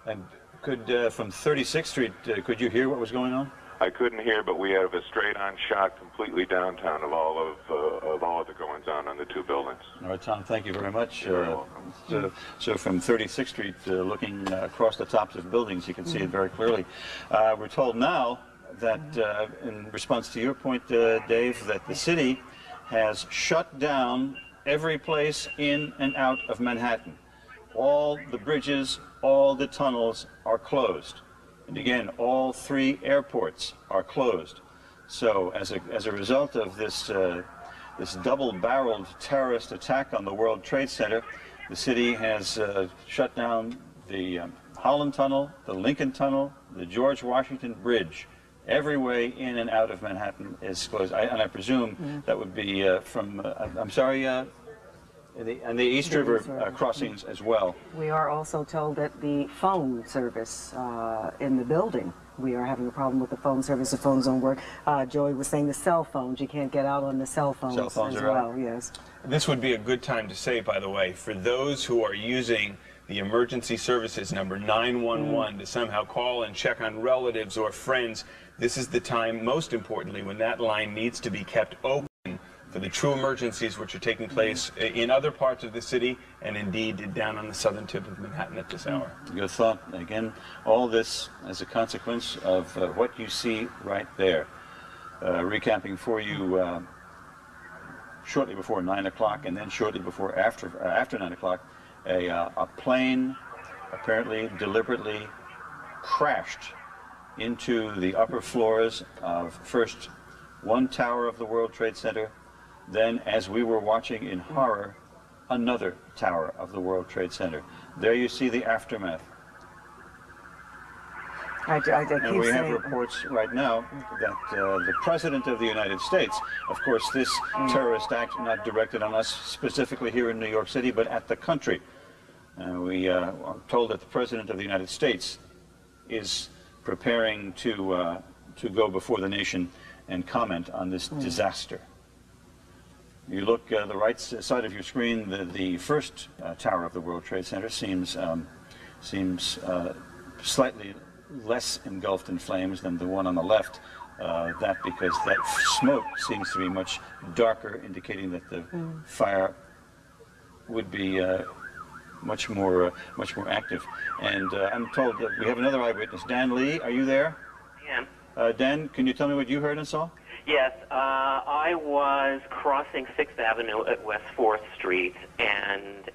J: And could from 36th Street, could you hear what was going on?
R: I couldn't hear, but we have a straight-on shot completely downtown of all of the goings-on the two buildings.
J: All right, Tom, thank you very much.
R: You're welcome.
J: So from 36th Street, looking across the tops of buildings, you can see it very clearly. We're told now that, in response to your point, Dave, that the city has shut down every place in and out of Manhattan. All the bridges, all the tunnels are closed. And again, all 3 airports are closed. So as a result of this, this double-barreled terrorist attack on the World Trade Center, the city has shut down the Holland Tunnel, the Lincoln Tunnel, the George Washington Bridge. Every way in and out of Manhattan is closed. And I presume that would be from, I'm sorry, and the East River crossings as well.
M: We are also told that the phone service in the building, we are having a problem with the phone service. The phones don't work. Joey was saying the cell phones, you can't get out on the cell phones, as well. Yes.
B: This would be a good time to say, by the way, for those who are using the emergency services number 911 to somehow call and check on relatives or friends, this is the time, most importantly, when that line needs to be kept open for the true emergencies which are taking place in other parts of the city and indeed down on the southern tip of Manhattan at this hour.
J: Good thought. Again, all this as a consequence of what you see right there. Recapping for you, shortly before 9 o'clock and then shortly before after 9 o'clock, a plane apparently deliberately crashed into the upper floors of first one tower of the World Trade Center, then, as we were watching in horror, another tower of the World Trade Center. There you see the aftermath. And we have reports right now that the President of the United States, of course this terrorist act not directed on us specifically here in New York City, but at the country. We are told that the President of the United States is preparing to go before the nation and comment on this disaster. You look the right side of your screen, the first tower of the World Trade Center seems slightly less engulfed in flames than the one on the left. That because that smoke seems to be much darker, indicating that the fire would be much more active. And I'm told that we have another eyewitness. Dan Lee, are you there?
S: Yeah.
J: Dan, can you tell me what you heard and saw?
S: Yes, I was crossing 6th Avenue at West 4th Street, and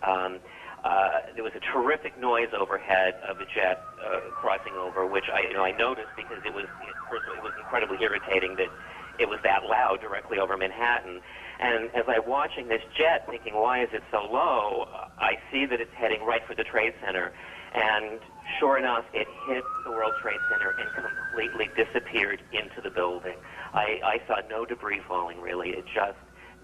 S: there was a terrific noise overhead of a jet crossing over, which I noticed because it was, first of all, it was incredibly irritating that it was that loud directly over Manhattan. And as I'm watching this jet, thinking, why is it so low, I see that it's heading right for the Trade Center. And sure enough, it hit the World Trade Center and completely disappeared into the building. I saw no debris falling, really. It just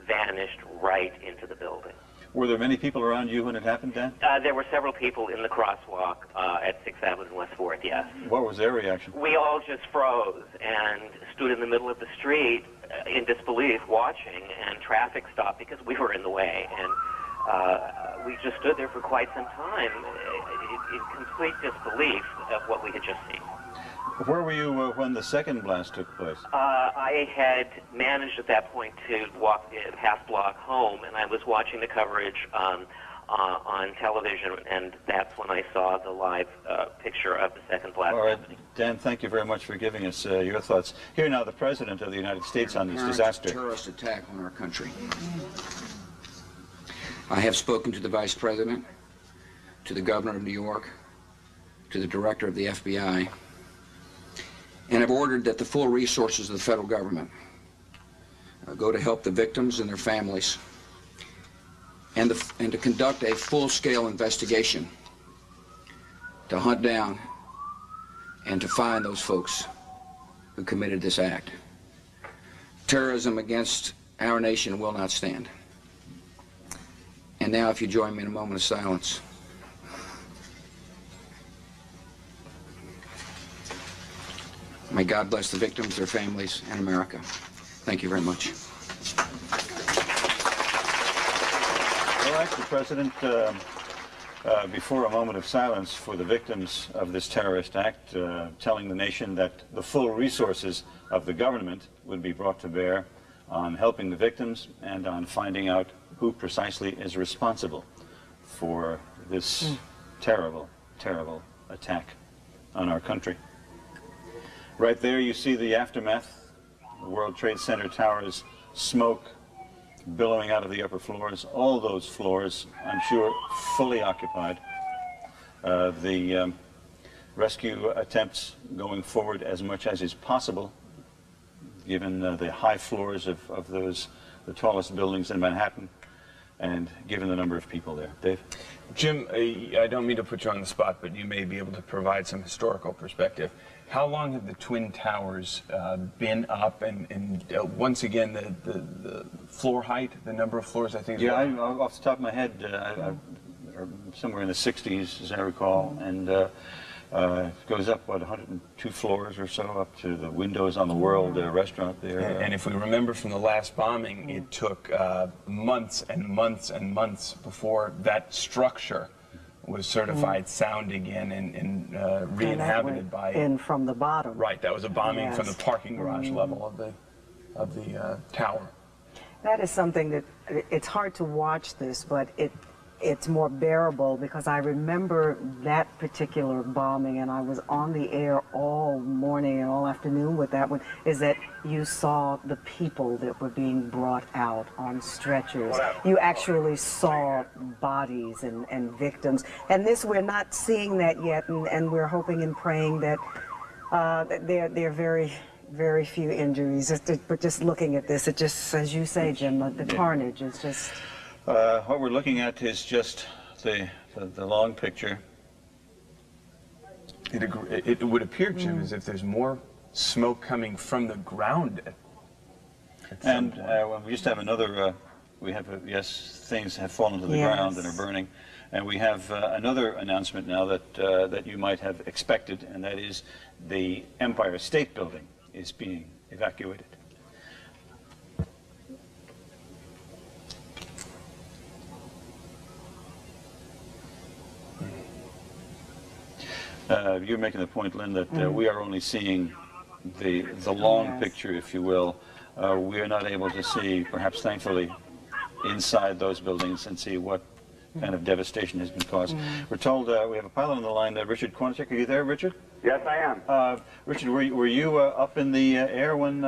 S: vanished right into the building.
J: Were there many people around you when it happened, Dan?
S: There were several people in the crosswalk at 6th Avenue and West 4th, yes.
J: What was their reaction?
S: We all just froze and stood in the middle of the street in disbelief watching, and traffic stopped because we were in the way. And we just stood there for quite some time in complete disbelief of what we had just seen.
J: Where were you when the second blast took place?
S: I had managed at that point to walk a half block home, and I was watching the coverage on television, and that's when I saw the live picture of the second blast.
J: All right, Dan, thank you very much for giving us your thoughts. Here now, the President of the United States on this disaster.
T: Terrorist attack on our country. I have spoken to the Vice President, to the Governor of New York, to the Director of the FBI, and have ordered that the full resources of the federal government go to help the victims and their families, and to conduct a full-scale investigation to hunt down and to find those folks who committed this act. Terrorism against our nation will not stand. And now, if you join me in a moment of silence. May God bless the victims, their families, and America. Thank you very much.
J: All right, the President, before a moment of silence for the victims of this terrorist act, telling the nation that the full resources of the government would be brought to bear on helping the victims and on finding out who precisely is responsible for this terrible, terrible attack on our country. Right there you see the aftermath, the World Trade Center towers, smoke billowing out of the upper floors. All those floors, I'm sure, fully occupied. The rescue attempts going forward as much as is possible, given the high floors of the tallest buildings in Manhattan, and given the number of people there. Dave?
B: Jim, I don't mean to put you on the spot, but you may be able to provide some historical perspective. How long have the Twin Towers been up, and once again, the floor height, the number of floors, I think?
J: Yeah, off the top of my head, somewhere in the 60s, as I recall, and it goes up, what, 102 floors or so, up to the windows on the World restaurant there.
B: And if we remember from the last bombing, it took months and months and months before that structure was certified sound again and re-inhabited by...
M: in from the bottom.
B: Right, that was a bombing from the parking garage level of the tower.
M: That is something that, it's hard to watch this, but it's more bearable because I remember that particular bombing, and I was on the air all morning and all afternoon with that one, is that you saw the people that were being brought out on stretchers. You actually saw bodies and victims. And this, we're not seeing that yet, and we're hoping and praying that there are very few injuries. But just looking at this, it just, as you say, Jim, the carnage is just...
J: what we're looking at is just the long picture.
B: It would appear, Jim, as if there's more smoke coming from the ground.
J: And we just have another, yes, things have fallen to the ground and are burning. And we have another announcement now that you might have expected, and that is the Empire State Building is being evacuated. You're making the point, Lynn, that we are only seeing the long picture, if you will. We are not able to see, perhaps thankfully, inside those buildings and see what kind of devastation has been caused. We're told we have a pilot on the line, Richard Kornicek. Are you there, Richard?
U: Yes, I am.
J: Richard, were you up in the air when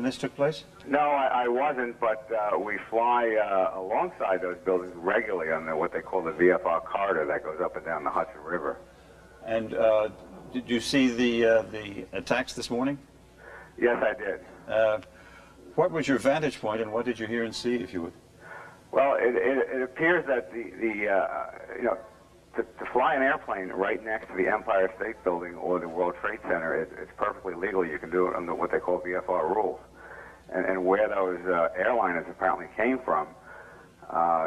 J: this took place?
U: No, I wasn't, but we fly alongside those buildings regularly on what they call the VFR corridor that goes up and down the Hudson River.
J: And did you see the attacks this morning?
U: Yes, I did.
J: What was your vantage point, and what did you hear and see, if you would?
U: Well, it appears that to fly an airplane right next to the Empire State Building or the World Trade Center, it's perfectly legal. You can do it under what they call VFR rules. And where those airliners apparently came from,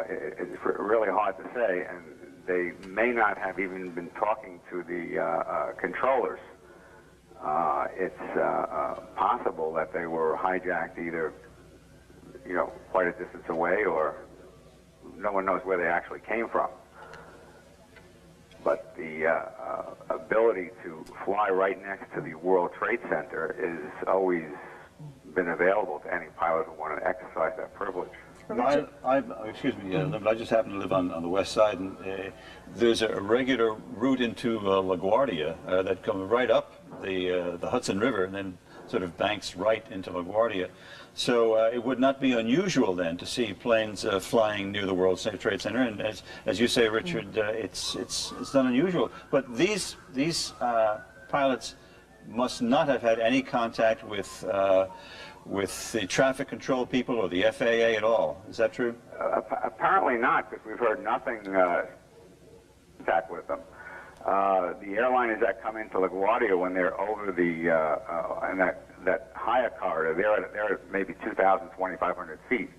U: it's really hard to say. And they may not have even been talking to the controllers. It's possible that they were hijacked either, quite a distance away, or no one knows where they actually came from. But the ability to fly right next to the World Trade Center has always been available to any pilot who wanted to exercise that privilege.
J: Excuse me, but I just happen to live on the west side, and there's a regular route into LaGuardia that comes right up the Hudson River and then sort of banks right into LaGuardia. So it would not be unusual then to see planes flying near the World Trade Center, and as you say, Richard, it's not unusual. But these pilots must not have had any contact with the traffic control people or the FAA at all. Is that true?
U: Apparently not, because we've heard nothing contact with them. The airliners that come into LaGuardia, when they're over the and that higher corridor, they're at maybe 2,000, 2,500 feet.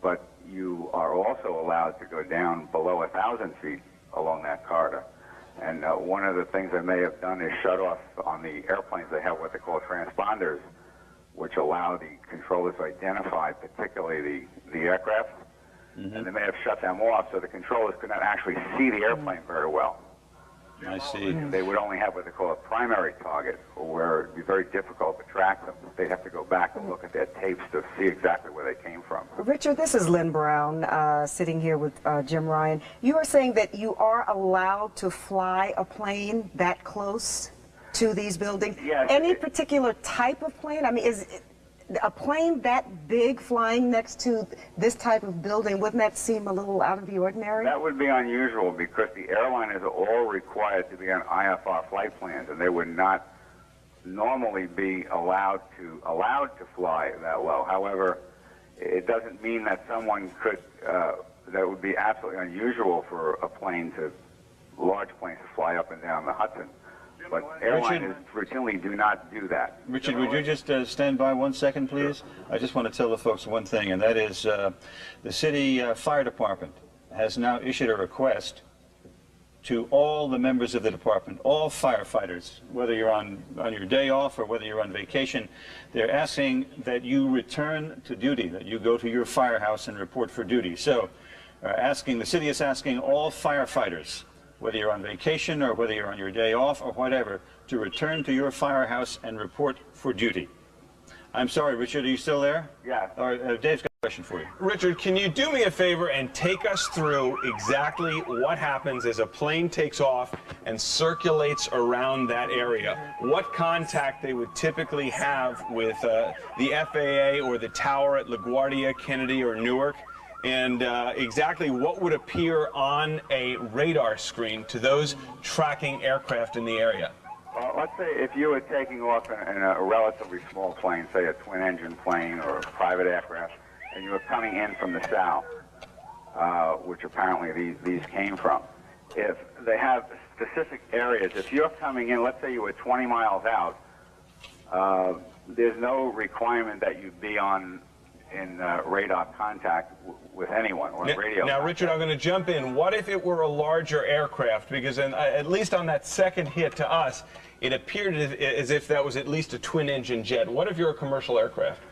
U: But you are also allowed to go down below 1,000 feet along that corridor. And one of the things they may have done is shut off on the airplanes. They have what they call transponders, which allow the controllers to identify particularly the aircraft. And they may have shut them off so the controllers could not actually see the airplane very well.
J: I see.
U: They would only have what they call a primary target, where it would be very difficult to track them. They'd have to go back and look at their tapes to see exactly where they came from.
M: Richard, this is Lynn Brown sitting here with Jim Ryan. You are saying that you are allowed to fly a plane that close to these buildings?
U: Yes.
M: Any particular type of plane? I mean, is a plane that big flying next to this type of building, wouldn't that seem a little out of the ordinary?
U: That would be unusual because the airliners are all required to be on IFR flight plans, and they would not normally be allowed to fly that low. However, it doesn't mean that someone could, that would be absolutely unusual for a plane to, large planes to fly up and down the Hudson. But airliners routinely do not do that.
J: Richard, would you just stand by 1 second, please? I just want to tell the folks one thing, and that is the city fire department has now issued a request to all the members of the department, all firefighters, whether you're on your day off or whether you're on vacation. They're asking that you return to duty, that you go to your firehouse and report for duty. So the city is asking all firefighters, whether you're on vacation or whether you're on your day off or whatever, to return to your firehouse and report for duty. I'm sorry, Richard, are you still there?
U: Yeah.
J: Dave's got a question for you.
B: Richard, can you do me a favor and take us through exactly what happens as a plane takes off and circulates around that area? What contact they would typically have with the FAA or the tower at LaGuardia, Kennedy, or Newark? And exactly what would appear on a radar screen to those tracking aircraft in the area?
U: Let's say if you were taking off in a relatively small plane, say a twin-engine plane or a private aircraft, and you were coming in from the south, which apparently these came from. If they have specific areas, if you're coming in, let's say you were 20 miles out, there's no requirement that you be in radar contact with anyone or radio.
B: Now, Richard, I'm going to jump in. What if it were a larger aircraft? Because at least on that second hit to us, it appeared as if that was at least a twin-engine jet. What if you're a commercial aircraft?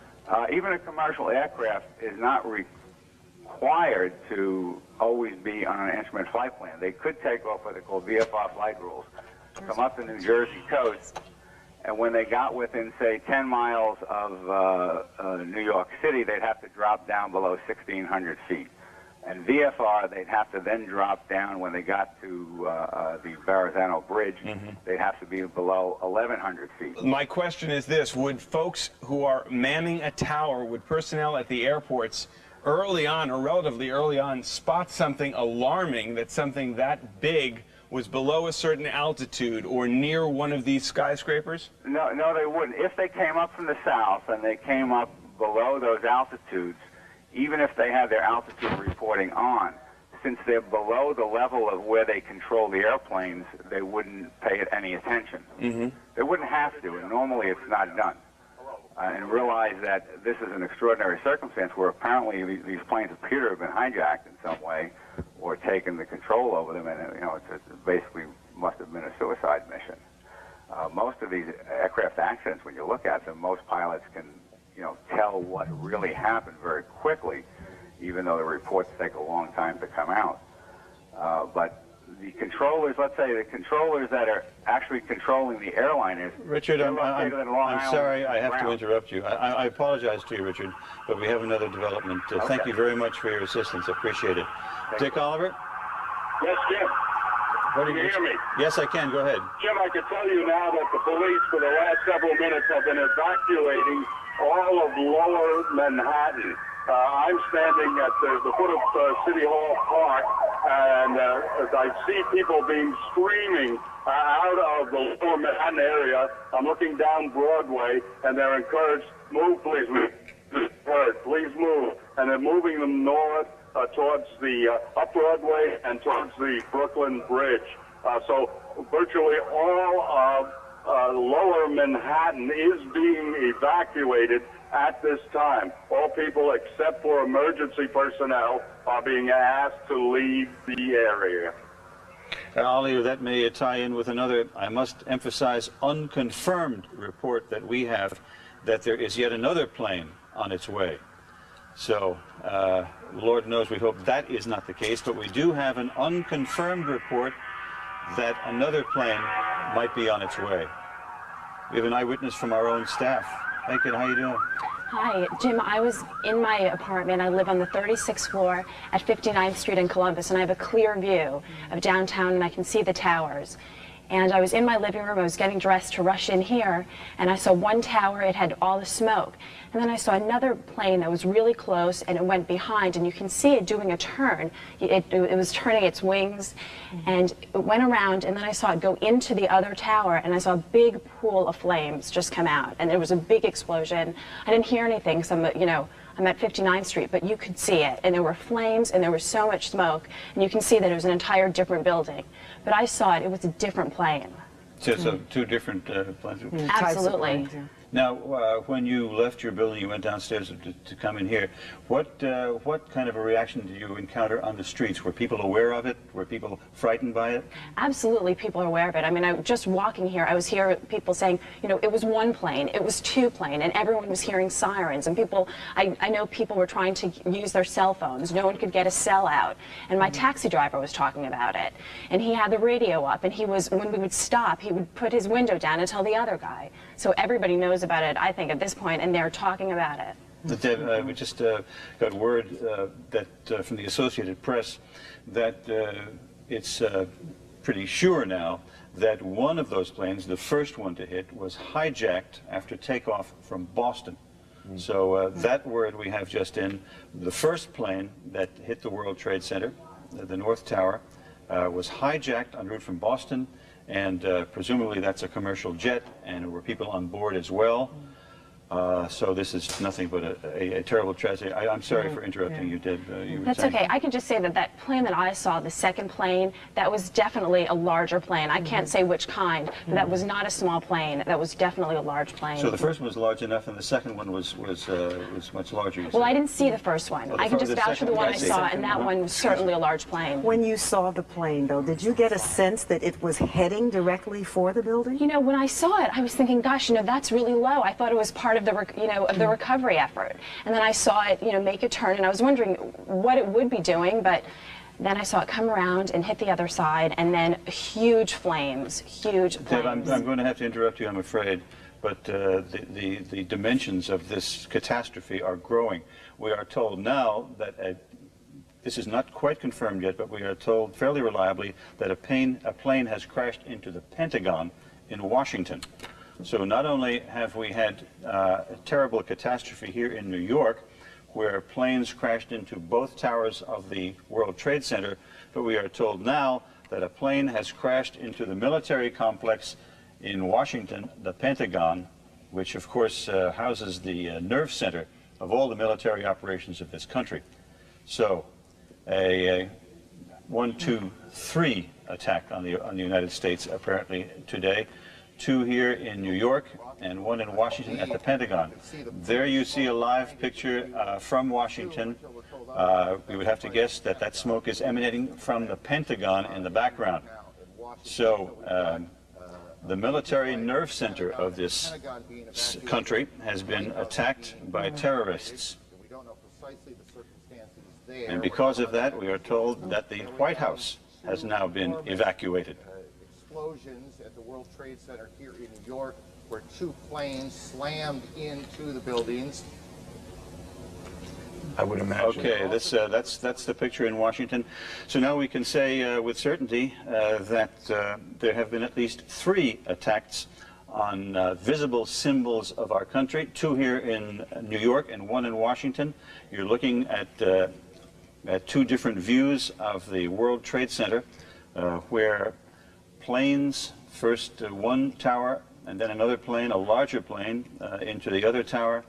U: Even a commercial aircraft is not required to always be on an instrument flight plan. They could take off what they call VFR flight rules, come up the New Jersey coast, and when they got within, say, 10 miles of New York City, they'd have to drop down below 1,600 feet. And VFR, they'd have to then drop down when they got to the Verrazano Bridge. They'd have to be below 1,100 feet.
B: My question is this. Would folks who are manning a tower, would personnel at the airports early on, or relatively early on, spot something alarming, that something that big was below a certain altitude or near one of these skyscrapers?
U: No, they wouldn't. If they came up from the south and they came up below those altitudes, even if they had their altitude reporting on, since they're below the level of where they control the airplanes, they wouldn't pay it any attention. They wouldn't have to, and normally it's not done. And realize that this is an extraordinary circumstance where apparently these planes appear to have been hijacked in some way or taken the control over them, and it basically must have been a suicide mission. Most of these aircraft accidents, when you look at them, most pilots can tell what really happened very quickly, even though the reports take a long time to come out. But the controllers, let's say the controllers that are actually controlling the airliners.
J: Richard, I'm sorry, I have to interrupt you. I apologize to you, Richard, but we have another development. Thank you very much for your assistance. I appreciate it. Dick Oliver?
C: Yes, Jim.
J: Can
C: you hear me?
J: Yes, I can. Go ahead.
C: Jim, I can tell you now that the police for the last several minutes have been evacuating all of lower Manhattan. I'm standing at the foot of City Hall Park, and as I see people being screaming out of the lower Manhattan area, I'm looking down Broadway, and they're encouraged, move, please, please move. And they're moving them north towards the up Broadway and towards the Brooklyn Bridge. So virtually all of lower Manhattan is being evacuated at this time. All people except for emergency personnel are being asked to leave the area.
J: Oliver, that may tie in with another, I must emphasize, unconfirmed report that we have, that there is yet another plane on its way. So, Lord knows, we hope that is not the case, but we do have an unconfirmed report that another plane might be on its way. We have an eyewitness from our own staff. Lincoln, how you doing?
V: Hi, Jim. I was in my apartment. I live on the 36th floor at 59th Street in Columbus, and I have a clear view of downtown, and I can see the towers. And I was in my living room, I was getting dressed to rush in here, and I saw one tower, it had all the smoke. And then I saw another plane that was really close, and it went behind, and you can see it doing a turn. It was turning its wings, and it went around, and then I saw it go into the other tower, and I saw a big pool of flames just come out, and there was a big explosion. I didn't hear anything, so I'm at 59th Street, but you could see it, and there were flames, and there was so much smoke, and you can see that it was an entire different building. But I saw it, it was a different plane.
J: So two different planes?
V: Absolutely.
J: Now, when you left your building, you went downstairs to come in here. What kind of a reaction did you encounter on the streets? Were people aware of it? Were people frightened by it?
V: Absolutely, people are aware of it. I mean, just walking here, I was hearing people saying, you know, it was one plane, it was two plane, and everyone was hearing sirens. And people, I know people were trying to use their cell phones. No one could get a cell out. And my taxi driver was talking about it. And he had the radio up, and he was, when we would stop, he would put his window down and tell the other guy. So everybody knows about it, I think, at this point, and they're talking about it.
J: We just got word that from the Associated Press that it's pretty sure now that one of those planes, the first one to hit, was hijacked after takeoff from Boston. So that word we have just in. The first plane that hit the World Trade Center, the North Tower, was hijacked en route from Boston, and presumably that's a commercial jet, and there were people on board as well. So this is nothing but a terrible tragedy. I'm sorry for interrupting you, Deb.
V: That's okay. I can just say that that plane that I saw, the second plane, that was definitely a larger plane. I can't say which kind, but that was not a small plane. That was definitely a large plane.
J: So the first one was large enough, and the second one was much larger.
V: Well, I didn't see the first one. I can just vouch for the one I saw, and that one was certainly a large plane.
M: When you saw the plane, though, did you get a sense that it was heading directly for the building?
V: You know, when I saw it, I was thinking, gosh, you know, that's really low. I thought it was part of the, of the recovery effort. And then I saw it, make a turn, and I was wondering what it would be doing, but then I saw it come around and hit the other side, and then huge flames, huge flames.
J: Deb, I'm going to have to interrupt you, I'm afraid, but the dimensions of this catastrophe are growing. We are told now that this is not quite confirmed yet, but we are told fairly reliably that a plane has crashed into the Pentagon in Washington. So not only have we had a terrible catastrophe here in New York, where planes crashed into both towers of the World Trade Center, but we are told now that a plane has crashed into the military complex in Washington, the Pentagon, which of course houses the nerve center of all the military operations of this country. So a 1, 2, 3 attack on the United States apparently today. 2 here in New York and 1 in Washington at the Pentagon. There you see a live picture from Washington. We would have to guess that that smoke is emanating from the Pentagon in the background. So the military nerve center of this country has been attacked by terrorists. And because of that, we are told that the White House has now been evacuated.
A: Explosions at the World Trade Center here in New York, where 2 planes slammed into the buildings.
B: I would imagine.
J: Okay, that's the picture in Washington. So now we can say with certainty that there have been at least 3 attacks on visible symbols of our country. 2 here in New York and 1 in Washington. You're looking at 2 different views of the World Trade Center, where planes, first 1 tower and then another plane, a larger plane, into the other tower,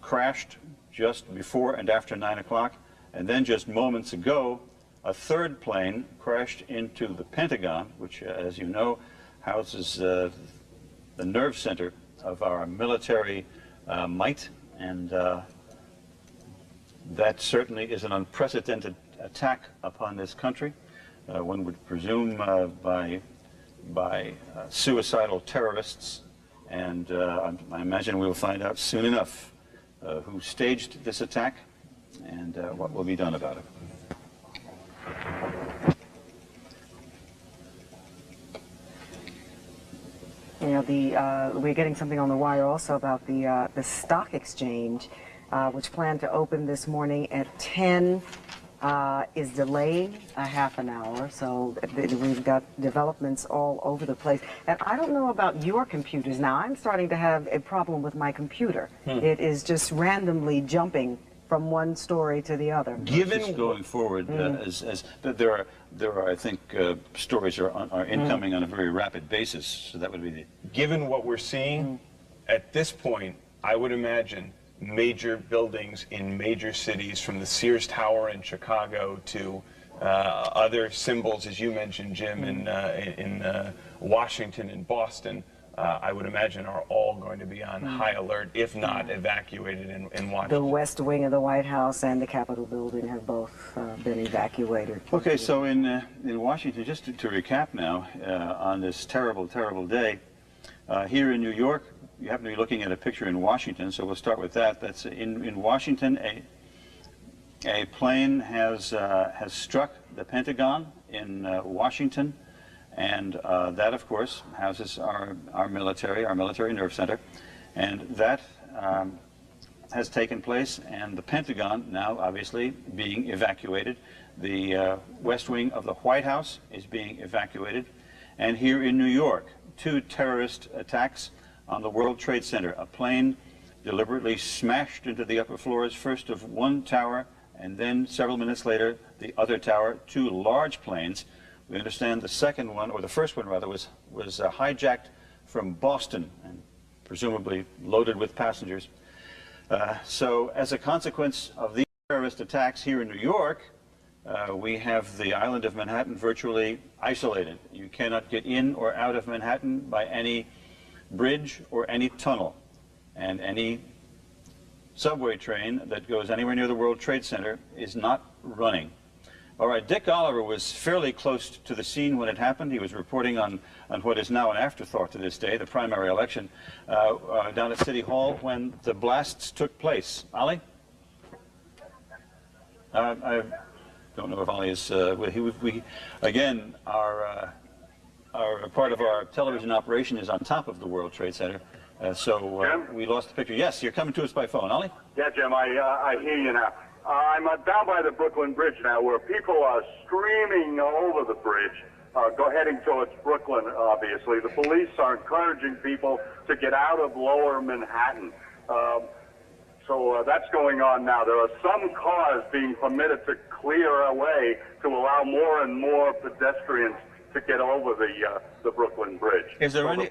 J: crashed just before and after 9 o'clock, and then just moments ago, a 3rd plane crashed into the Pentagon, which, as you know, houses the nerve center of our military might, and that certainly is an unprecedented attack upon this country. One would presume by suicidal terrorists, and I imagine we will find out soon enough who staged this attack and what will be done about it.
M: You know, we're getting something on the wire also about the stock exchange, which planned to open this morning at 10. is delaying a half an hour, so we've got developments all over the place. And I don't know about your computers now. I'm starting to have a problem with my computer. It is just randomly jumping from one story to the other.
J: Given going forward, there are, I think, stories are incoming on a very rapid basis. So that would be the.
B: Given what we're seeing at this point, I would imagine major buildings in major cities, from the Sears Tower in Chicago to other symbols, as you mentioned, Jim, in Washington and Boston, I would imagine are all going to be on high alert, if not evacuated in Washington.
M: The West Wing of the White House and the Capitol building have both been evacuated.
J: Okay, so in Washington, just to recap now, on this terrible, terrible day, here in New York, you happen to be looking at a picture in Washington, so we'll start with that. That's in Washington, a plane has struck the Pentagon in Washington, and that, of course, houses our military nerve center, and that has taken place, and the Pentagon now obviously being evacuated. The West Wing of the White House is being evacuated, and here in New York, 2 terrorist attacks on the World Trade Center. A plane deliberately smashed into the upper floors, first of one tower, and then several minutes later, the other tower. 2 large planes. We understand the second one, or the first one rather, was hijacked from Boston and presumably loaded with passengers. So as a consequence of these terrorist attacks here in New York, we have the island of Manhattan virtually isolated. You cannot get in or out of Manhattan by any bridge or any tunnel, and any subway train that goes anywhere near the World Trade Center is not running. All right, Dick Oliver was fairly close to the scene when it happened. He was reporting on what is now an afterthought to this day, the primary election, down at City Hall when the blasts took place. Ali? I don't know if Ali is, again, our part of our television operation is on top of the World Trade Center, so we lost the picture. Yes, you're coming to us by phone. Ali?
C: Yeah, Jim, I hear you now. I'm down by the Brooklyn Bridge now, where people are streaming over the bridge, heading towards Brooklyn, obviously. The police are encouraging people to get out of lower Manhattan. So that's going on now. There are some cars being permitted to clear away to allow more and more pedestrians to get over the Brooklyn Bridge.
J: Is there any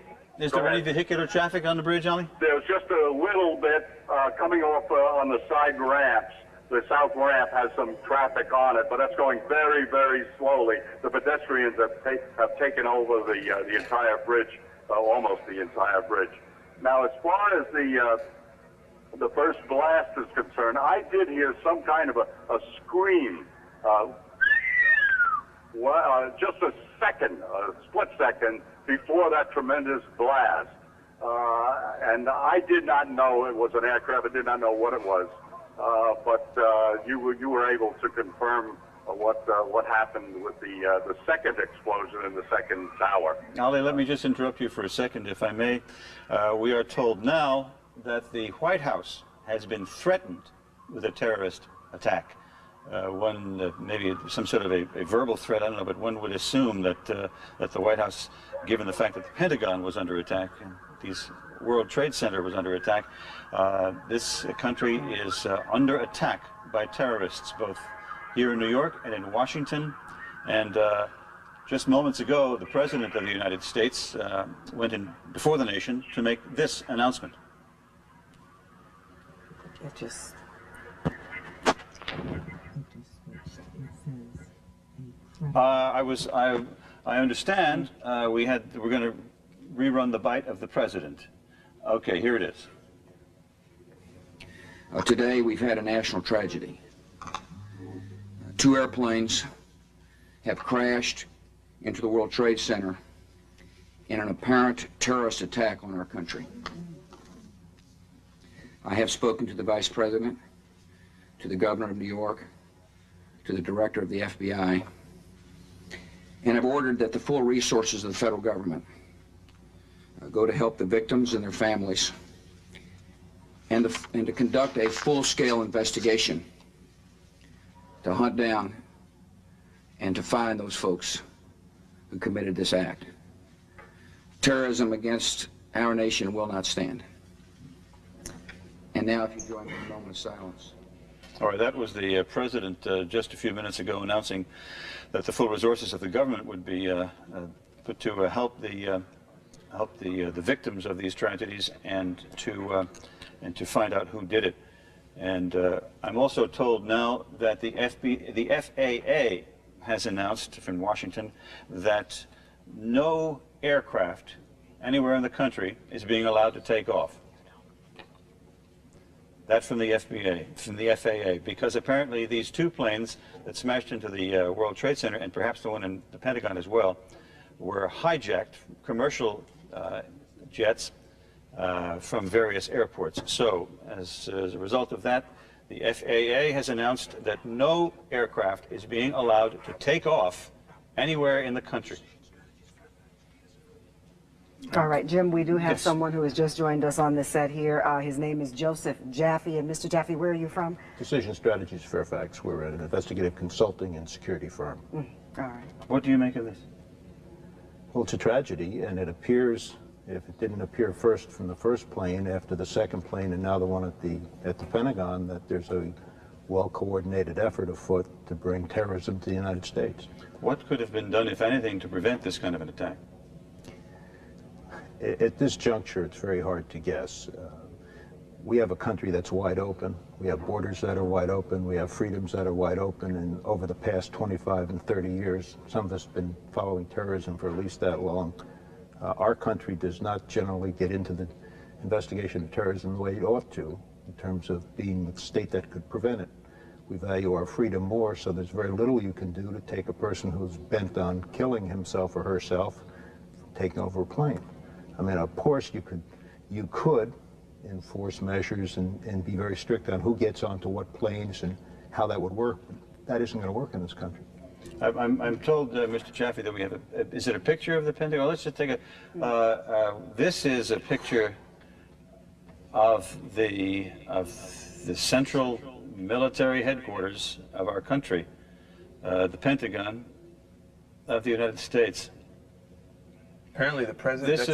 J: vehicular traffic on the bridge, Ali?
C: There's just a little bit coming off on the side ramps. The south ramp has some traffic on it, but that's going very, very slowly. The pedestrians have taken over the entire bridge, almost the entire bridge. Now, as far as the first blast is concerned, I did hear some kind of a scream. Just a split second before that tremendous blast. And I did not know it was an aircraft. I did not know what it was. But you were able to confirm what happened with the second explosion in the second tower.
J: Ali, let me just interrupt you for a second, if I may. We are told now that the White House has been threatened with a terrorist attack. Maybe some sort of a verbal threat, I don't know, but one would assume that the White House, given the fact that the Pentagon was under attack and these World Trade Center was under attack, this country is under attack by terrorists, both here in New York and in Washington. And just moments ago, the President of the United States went in before the nation to make this announcement.
M: It just...
J: I understand we're going to rerun the bite of the president. Okay, here it is.
T: Today we've had a national tragedy. 2 airplanes have crashed into the World Trade Center in an apparent terrorist attack on our country. I have spoken to the Vice President, to the Governor of New York, to the Director of the FBI, and have ordered that the full resources of the federal government go to help the victims and their families, and to conduct a full-scale investigation to hunt down and to find those folks who committed this act. Terrorism against our nation will not stand. And now, if you join me in a moment of silence.
J: All right, that was the president just a few minutes ago announcing that the full resources of the government would be put to help the victims of these tragedies and to find out who did it. And I'm also told now that the FAA has announced from Washington that no aircraft anywhere in the country is being allowed to take off. That's from the FAA, because apparently these two planes that smashed into the World Trade Center, and perhaps the one in the Pentagon as well, were hijacked commercial jets from various airports. So, as a result of that, the FAA has announced that no aircraft is being allowed to take off anywhere in the country.
M: All right, Jim, we do have someone who has just joined us on the set here. His name is Joseph Jaffe. And Mr. Jaffe, where are you from?
D: Decision Strategies Fairfax. We're an investigative consulting and security firm.
M: All right.
J: What do you make of this?
D: Well, it's a tragedy, and it appears, if it didn't appear first from the first plane, after the second plane, and now the one at the Pentagon, that there's a well-coordinated effort afoot to bring terrorism to the United States.
J: What could have been done, if anything, to prevent this kind of an attack?
D: At this juncture, it's very hard to guess. We have a country that's wide open. We have borders that are wide open. We have freedoms that are wide open. And over the past 25 and 30 years, some of us have been following terrorism for at least that long. Our country does not generally get into the investigation of terrorism the way it ought to, in terms of being the state that could prevent it. We value our freedom more, so there's very little you can do to take a person who's bent on killing himself or herself from taking over a plane. I mean, of course, you could enforce measures and be very strict on who gets onto what planes and how that would work. But that isn't going to work in this country.
J: I'm told, Mr. Jaffe, that we have is it a picture of the Pentagon? Let's just take a, this is a picture of the central military headquarters of our country, the Pentagon of the United States.
B: Apparently the president...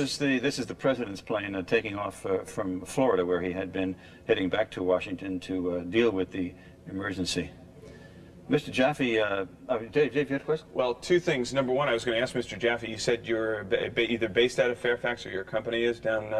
J: This is the president's plane taking off from Florida, where he had been heading back to Washington to deal with the emergency. Mr. Jaffe, Dave, you had a question?
B: Well, two things. Number one, I was going to ask Mr. Jaffe, you said you're either based out of Fairfax or your company is down...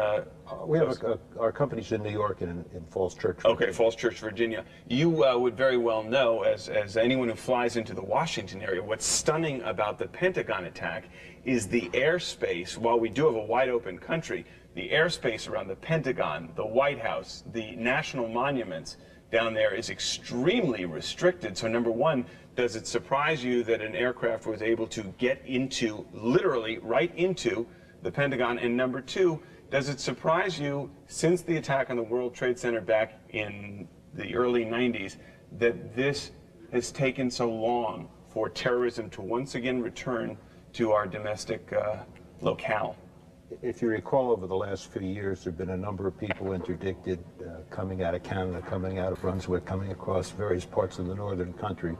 D: we have our company's in New York and in Falls Church, Virginia.
B: Okay, Falls Church, Virginia. You would very well know, as anyone who flies into the Washington area, what's stunning about the Pentagon attack is the airspace. While we do have a wide open country, the airspace around the Pentagon, the White House, the national monuments down there is extremely restricted. So number one, does it surprise you that an aircraft was able to get into, literally right into the Pentagon? And number two, does it surprise you, since the attack on the World Trade Center back in the early 90s, that this has taken so long for terrorism to once again return to our domestic locale?
D: If you recall, over the last few years, there have been a number of people interdicted coming out of Canada, coming out of Brunswick, coming across various parts of the northern country,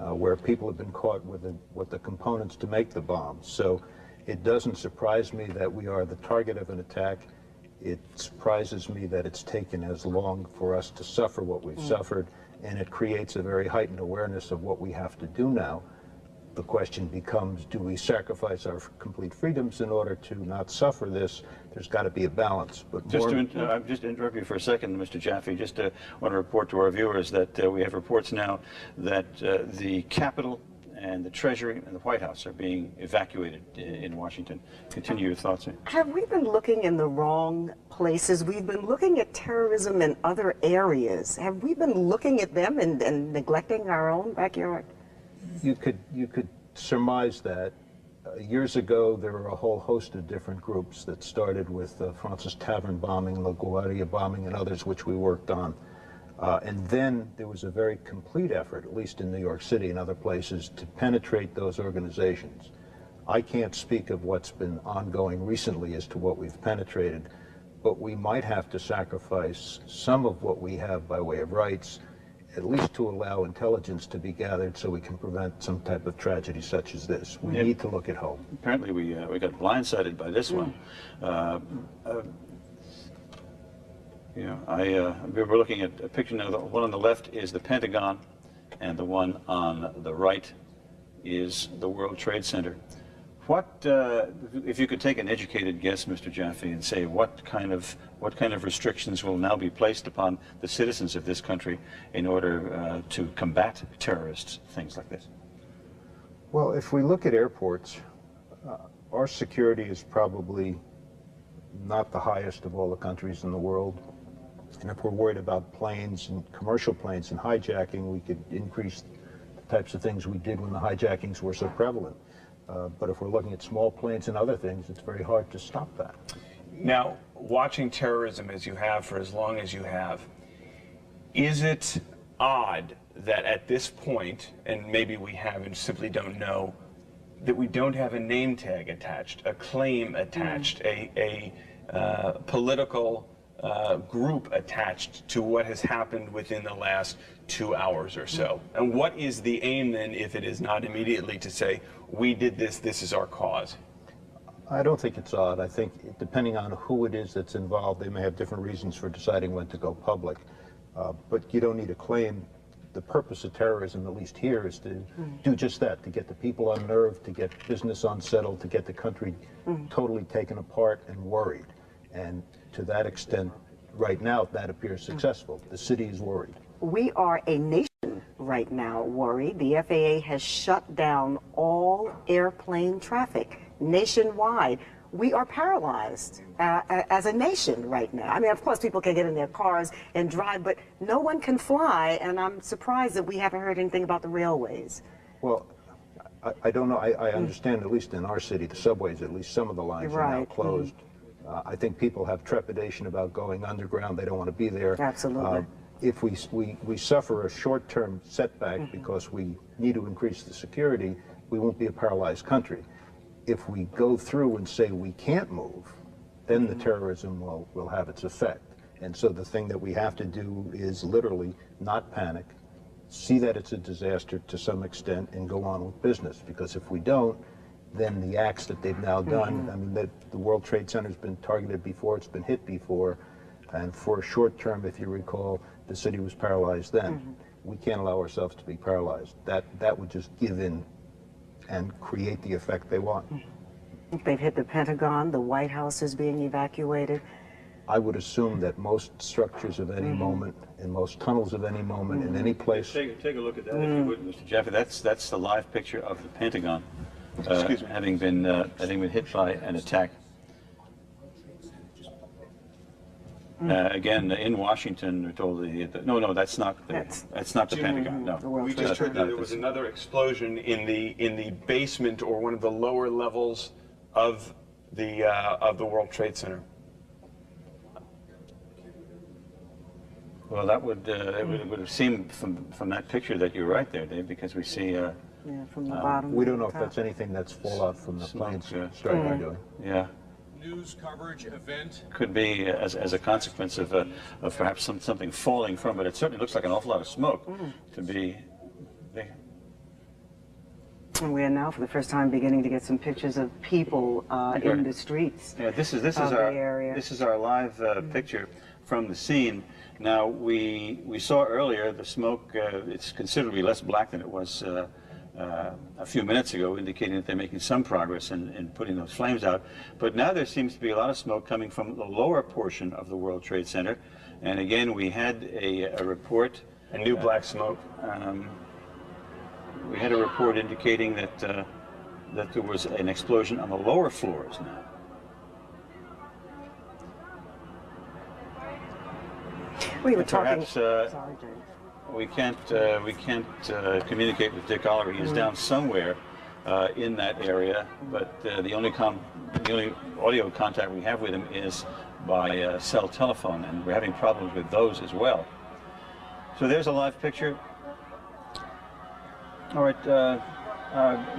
D: where people have been caught with the components to make the bombs. So it doesn't surprise me that we are the target of an attack. It surprises me that it's taken as long for us to suffer what we've suffered, and it creates a very heightened awareness of what we have to do now. The question becomes, do we sacrifice our complete freedoms in order to not suffer this? There's got to be a balance. But
J: just to interrupt you for a second, Mr. Jaffe, just want to report to our viewers that we have reports now that the Capitol and the Treasury and the White House are being evacuated in Washington. Continue your thoughts.
M: Have we been looking in the wrong places? We've been looking at terrorism in other areas. Have we been looking at them and neglecting our own backyard?
D: You could surmise that. Years ago, there were a whole host of different groups that started with the Francis Tavern bombing, LaGuardia bombing, and others which we worked on. And then there was a very complete effort, at least in New York City and other places, to penetrate those organizations. I can't speak of what's been ongoing recently as to what we've penetrated, but we might have to sacrifice some of what we have by way of rights at least to allow intelligence to be gathered so we can prevent some type of tragedy such as this. We need to look at home.
J: Apparently we got blindsided by this one. You know, we were looking at a picture now. The one on the left is the Pentagon, and the one on the right is the World Trade Center. What, if you could take an educated guess, Mr. Jaffe, and say what kind of restrictions will now be placed upon the citizens of this country in order to combat terrorists, things like this?
D: Well, if we look at airports, our security is probably not the highest of all the countries in the world. And if we're worried about planes and commercial planes and hijacking, we could increase the types of things we did when the hijackings were so prevalent. But if we're looking at small planes and other things, it's very hard to stop that.
B: Now, watching terrorism as you have for as long as you have, is it odd that at this point, and maybe we have and simply don't know, that we don't have a name tag attached, a claim attached, a political group attached to what has happened within the last 2 hours or so? And what is the aim then, if it is not immediately to say, we did this, this is our cause?
D: I don't think it's odd. I think depending on who it is that's involved, they may have different reasons for deciding when to go public. But you don't need a claim. The purpose of terrorism, at least here, is to do just that, to get the people unnerved, to get business unsettled, to get the country totally taken apart and worried. And to that extent, right now, that appears successful. The city is worried.
M: We are a nation right now worried. The FAA has shut down all airplane traffic nationwide. We are paralyzed as a nation right now. I mean, of course, people can get in their cars and drive, but no one can fly, and I'm surprised that we haven't heard anything about the railways.
D: Well, I don't know. I understand, at least in our city, the subways, at least some of the lines are now closed. I think people have trepidation about going underground. They don't want to be there.
M: Absolutely.
D: If we suffer a short-term setback because we need to increase the security, we won't be a paralyzed country. If we go through and say we can't move, then the terrorism will have its effect. And so the thing that we have to do is literally not panic, see that it's a disaster to some extent, and go on with business. Because if we don't, then the acts that they've now done, I mean, the World Trade Center's been targeted before, it's been hit before, and for a short term, if you recall, the city was paralyzed then. We can't allow ourselves to be paralyzed. That would just give in and create the effect they want.
M: They've hit the Pentagon, the White House is being evacuated.
D: I would assume that most structures of any moment, in most tunnels of any moment, in any place.
J: Take a look at that, if you would, Mr. Jaffe. That's the live picture of the Pentagon, having been hit by an attack. Again, in Washington, we're told no, that's not the Pentagon. No,
B: we just heard that there was another explosion in the basement or one of the lower levels of the World Trade Center.
J: Well, that would it would have seemed from that picture that you're right there, Dave, because we see.
M: Yeah, from the bottom.
D: We don't know if that's anything that's fallout from the planes starting doing.
J: Yeah.
E: News coverage event
J: Could be as a consequence of perhaps something falling from it. It certainly looks like an awful lot of smoke to be.
M: And we are now, for the first time, beginning to get some pictures of people in the streets.
J: Yeah, this is our live picture from the scene. Now we saw earlier the smoke. It's considerably less black than it was a few minutes ago, indicating that they're making some progress in putting those flames out. But now there seems to be a lot of smoke coming from the lower portion of the World Trade Center. And again, we had a report.
B: A new black smoke.
J: We had a report indicating that there was an explosion on the lower floors now.
M: We were talking.
J: Perhaps, we can't communicate with Dick Oliver. He's down somewhere in that area, but the only audio contact we have with him is by cell telephone, and we're having problems with those as well. So there's a live picture. All right,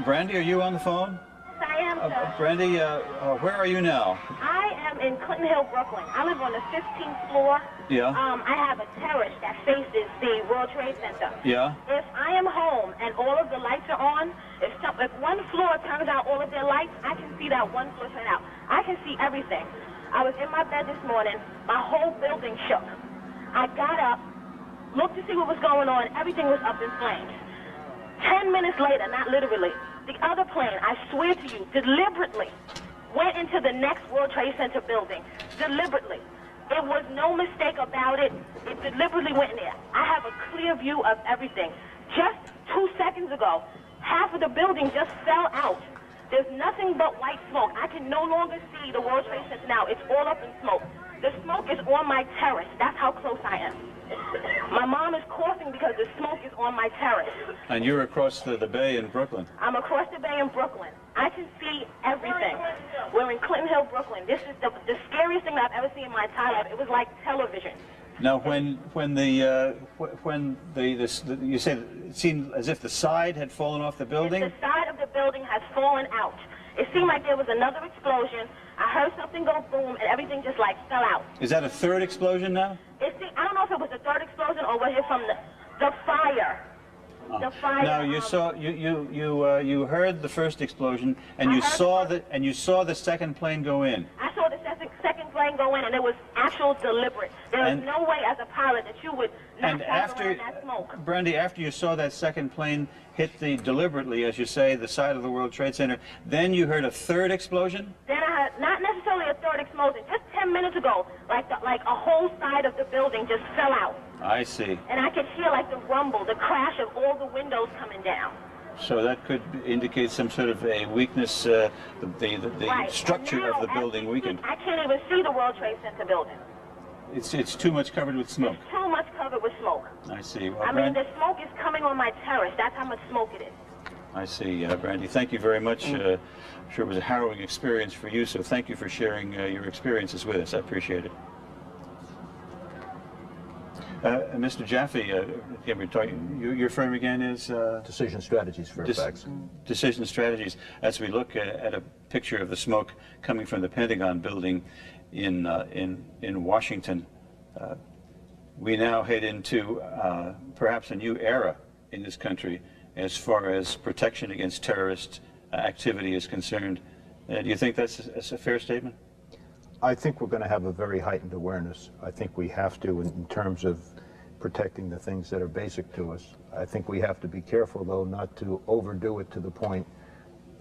J: Brandy, are you on the phone?
Q: I am, sir.
J: Brandy, where are you now?
Q: I am in Clinton Hill, Brooklyn. I live on the 15th floor.
J: Yeah.
Q: I have a terrace that faces the World Trade Center.
J: Yeah.
Q: If I am home and all of the lights are on, if one floor turns out all of their lights, I can see that one floor turn out. I can see everything. I was in my bed this morning. My whole building shook. I got up, looked to see what was going on. Everything was up in flames. 10 minutes later, not literally, the other plane, I swear to you, deliberately went into the next World Trade Center building. Deliberately. It was no mistake about it. It deliberately went in there. I have a clear view of everything. Just 2 seconds ago, half of the building just fell out. There's nothing but white smoke. I can no longer see the World Trade Center now. It's all up in smoke. The smoke is on my terrace. That's how close I am. My mom is coughing because the smoke is on my terrace.
J: And you're across the bay in Brooklyn.
Q: I'm across the bay in Brooklyn. I can see everything. We're in Clinton Hill, Brooklyn. This is the scariest thing I've ever seen in my entire life. It was like television.
J: Now, when you said it seemed as if the side had fallen off the building.
Q: The side of the building has fallen out. It seemed like there was another explosion. I heard something go boom, and everything just like fell out.
J: Is that a third explosion now?
Q: I don't know if it was a third explosion or was it from the fire. The fire.
J: Now you saw you heard the first explosion, and you saw the second plane go in.
Q: I saw the second plane go in, and it was actual deliberate. There was no way as a pilot that you would not travel around that smoke.
J: Brandy, after you saw that second plane hit deliberately, as you say, the side of the World Trade Center, then you heard a third explosion?
Q: Then I heard, not necessarily a third explosion, just 10 minutes ago, like a whole side of the building just fell out.
J: I see.
Q: And I could hear like the rumble, the crash of all the windows coming down.
J: So that could indicate some sort of a weakness, the
Q: Right.
J: structure of the building weakened.
Q: I can't even see the World Trade Center building.
J: It's too much covered with smoke.
Q: It's too much covered with smoke.
J: I see. Well,
Q: I mean, the smoke is coming on my terrace. That's how much smoke it is.
J: I see, Brandy. Thank you very much. I'm sure it was a harrowing experience for you, so thank you for sharing your experiences with us. I appreciate it. Mr. Jaffe, again, we're talking, your firm again is?
D: Decision Strategies, Fairfax.
J: Decision Strategies. As we look at a picture of the smoke coming from the Pentagon building in Washington, we now head into perhaps a new era in this country as far as protection against terrorist activity is concerned. Do you think that's a fair statement?
D: I think we're going to have a very heightened awareness. I think we have to in terms of protecting the things that are basic to us. I think we have to be careful, though, not to overdo it to the point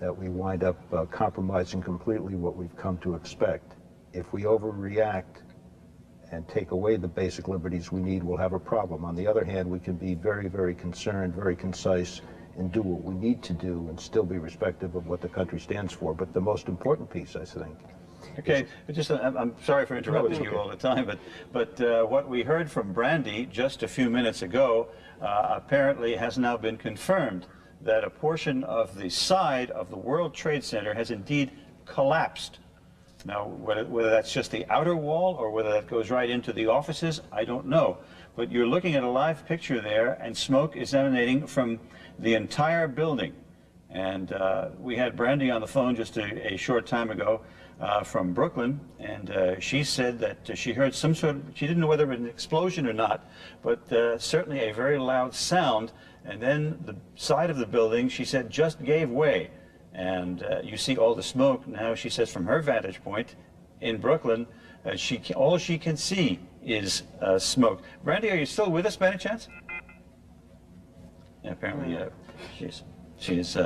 D: that we wind up compromising completely what we've come to expect. If we overreact and take away the basic liberties we need, we'll have a problem. On the other hand, we can be very, very concerned, very concise, and do what we need to do and still be respectful of what the country stands for. But the most important piece, I think.
J: Okay, I'm sorry for interrupting you all the time, but what we heard from Brandy just a few minutes ago apparently has now been confirmed that a portion of the side of the World Trade Center has indeed collapsed. Now, whether that's just the outer wall or whether that goes right into the offices, I don't know. But you're looking at a live picture there, and smoke is emanating from the entire building. And we had Brandy on the phone just a short time ago from Brooklyn, and she said that she heard some sort of, she didn't know whether it was an explosion or not, but certainly a very loud sound, and then the side of the building, she said, just gave way. And you see all the smoke. Now, she says from her vantage point in Brooklyn, all she can see is smoke. Brandy, are you still with us by any chance? Yeah, apparently she's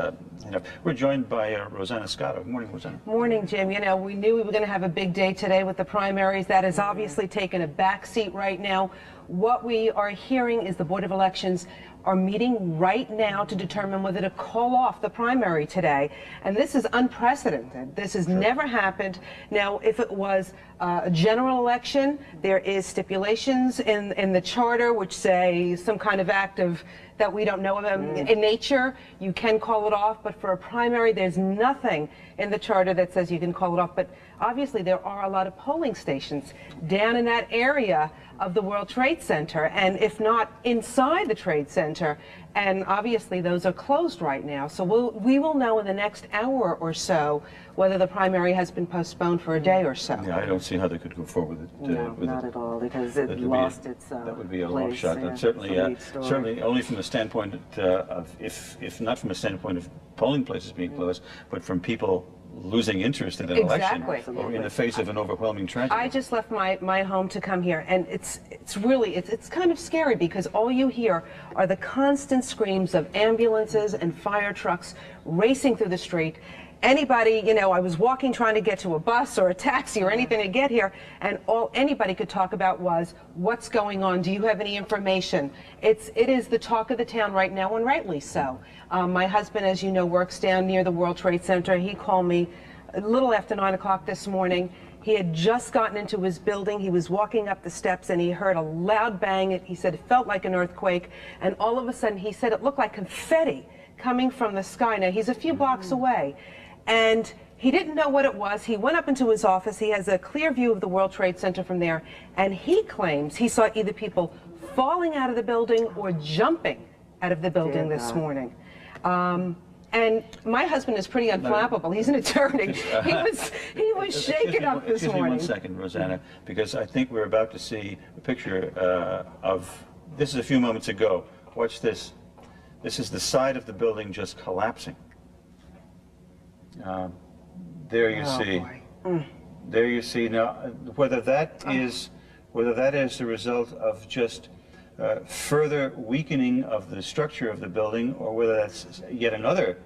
J: we're joined by Rosanna Scotto. Good morning, Rosanna.
F: Morning, Jim. You know, we knew we were going to have a big day today with the primaries. That has obviously taken a back seat right now. What we are hearing is the Board of Elections are meeting right now to determine whether to call off the primary today. And this is unprecedented. This has never happened. Now, if it was a general election, there is stipulations in the charter which say some kind of act of that we don't know of in nature, you can call it off. But for a primary, there's nothing in the charter that says you can call it off. But obviously there are a lot of polling stations down in that area of the World Trade Center, and if not inside the Trade Center, and obviously those are closed right now. So we will know in the next hour or so whether the primary has been postponed for a day or so.
J: Yeah, I don't see how they could go forward with it.
M: No, not at all, because it lost its
J: that would be a long
M: place,
J: shot.
M: yeah.
J: And certainly,
M: It's a lead story.
J: certainly only from the standpoint of, if not from the standpoint of polling places being closed, but from people losing interest in an election or in the face of an overwhelming tragedy.
F: I just left my home to come here, and it's really kind of scary, because all you hear are the constant screams of ambulances and fire trucks racing through the street. Anybody, you know, I was walking trying to get to a bus or a taxi or anything to get here, and all anybody could talk about was, what's going on? Do you have any information? It is the talk of the town right now, and rightly so. My husband, as you know, works down near the World Trade Center. He called me a little after 9 o'clock this morning. He had just gotten into his building. He was walking up the steps, and he heard a loud bang. He said it felt like an earthquake, and all of a sudden, he said it looked like confetti coming from the sky. Now, he's a few blocks away, and he didn't know what it was. He went up into his office. He has a clear view of the World Trade Center from there, and he claims he saw either people falling out of the building or jumping out of the building this morning. And my husband is pretty unflappable. He's an attorney. He was shaken up this morning.
J: Excuse me 1 second, Rosanna, because I think we're about to see a picture of, this is a few moments ago. Watch this. This is the side of the building just collapsing. There you see. There you see. Now, whether that is the result of just further weakening of the structure of the building, or whether that's yet another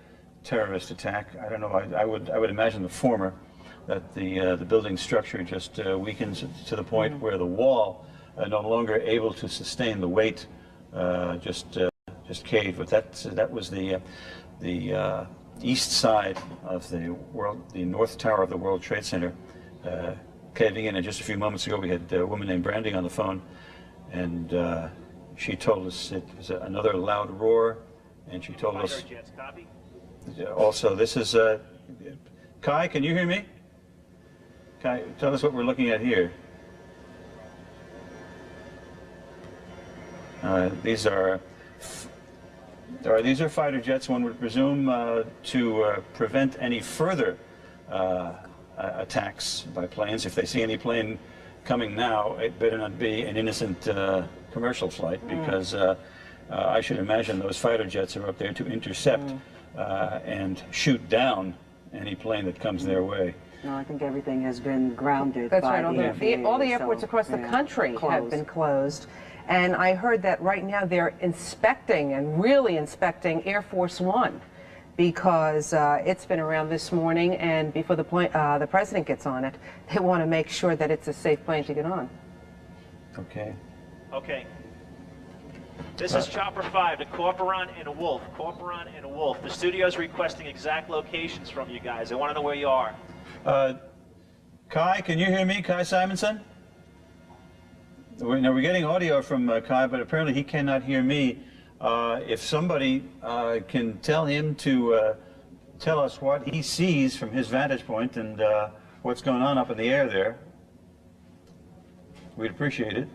J: terrorist attack, I don't know. I would imagine the former, that the building structure just weakens to the point where the wall, no longer able to sustain the weight, just caved. But that was the east side of the north tower of the World Trade Center caving in. And just a few moments ago, we had a woman named Brandy on the phone, and she told us it was another loud roar, and she told us also, this is Kai, can you hear me? Kai, tell us what we're looking at here. These are fighter jets, one would presume, to prevent any further attacks by planes. If they see any plane coming now, it better not be an innocent commercial flight, because I should imagine those fighter jets are up there to intercept and shoot down any plane that comes their way.
M: No, I think everything has been grounded.
F: That's
M: by
F: right. All the airports across the country have been closed. And I heard that right now they're inspecting, and really inspecting, Air Force One, because it's been around this morning, and before the president gets on it, they want to make sure that it's a safe plane to get on.
J: Okay.
O: Okay. This is Chopper 5 to Corporon and a Wolf. Corporon and a Wolf. The studio's requesting exact locations from you guys. They want to know where you are.
J: Kai, can you hear me? Kai Simonson? We're getting audio from Kai, but apparently he cannot hear me. If somebody can tell him to tell us what he sees from his vantage point and what's going on up in the air there, we'd appreciate it.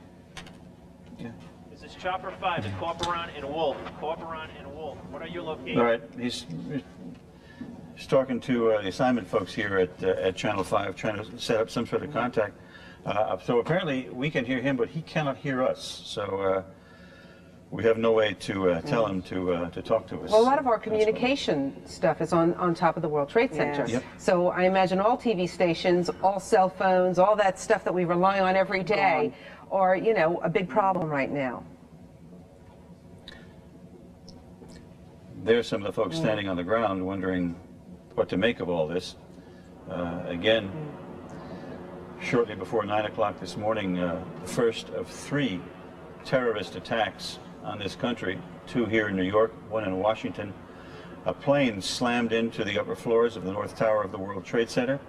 J: Yeah.
O: This is Chopper 5 to Corporon and a Wolf. Corporon and a Wolf. What are your locations?
J: All right. He's talking to the assignment folks here at Channel 5, trying to set up some sort of contact. So apparently we can hear him, but he cannot hear us. So we have no way to tell him to talk to us.
F: Well, a lot of our communication stuff is on top of the World Trade Center.
J: Yep.
F: So I imagine all TV stations, all cell phones, all that stuff that we rely on every day are, you know, a big problem right now.
J: There's some of the folks standing on the ground wondering what to make of all this. Again, shortly before 9 o'clock this morning, the first of 3 terrorist attacks on this country, 2 here in New York, 1 in Washington. A plane slammed into the upper floors of the North Tower of the World Trade Center,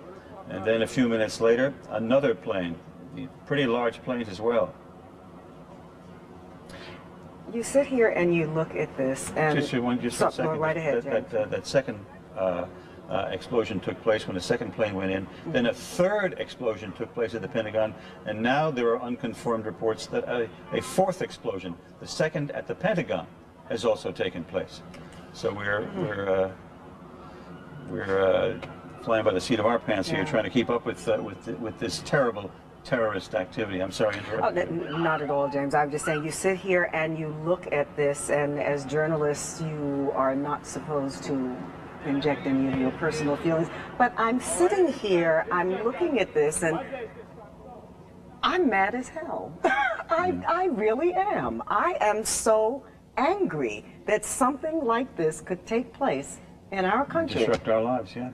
J: and then a few minutes later, another plane, pretty large planes as well.
M: You sit here and you look at this, and
J: just one second.
M: right ahead,
J: that second explosion took place when a second plane went in. Then a third explosion took place at the Pentagon, and now there are unconfirmed reports that a fourth explosion, the second at the Pentagon, has also taken place. So we're flying by the seat of our pants here, trying to keep up with this terrible terrorist activity. I'm sorry to interrupt.
M: Not at all, James. I'm just saying, you sit here and you look at this, and as journalists, you are not supposed to inject any of your personal feelings. But I'm sitting here, I'm looking at this, and I'm mad as hell. I really am. I am so angry that something like this could take place in our country.
J: Disrupt our lives, yeah.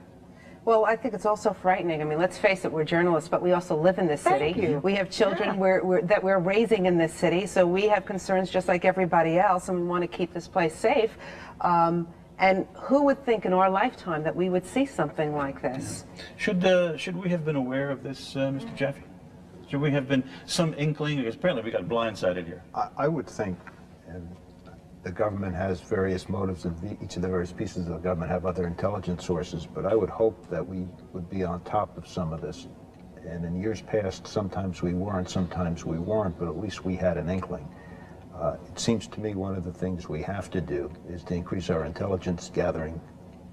F: Well, I think it's also frightening. I mean, let's face it, we're journalists, but we also live in this city.
M: Thank you.
F: We have children that we're raising in this city, so we have concerns just like everybody else, and we want to keep this place safe. And who would think in our lifetime that we would see something like this?
J: Should we have been aware of this, Mr. Jaffe? Should we have been some inkling? Because apparently we got blindsided here.
D: I would think, and the government has various motives, and each of the various pieces of the government have other intelligence sources, but I would hope that we would be on top of some of this. And in years past, sometimes we weren't, sometimes we weren't, but at least we had an inkling. It seems to me one of the things we have to do is to increase our intelligence gathering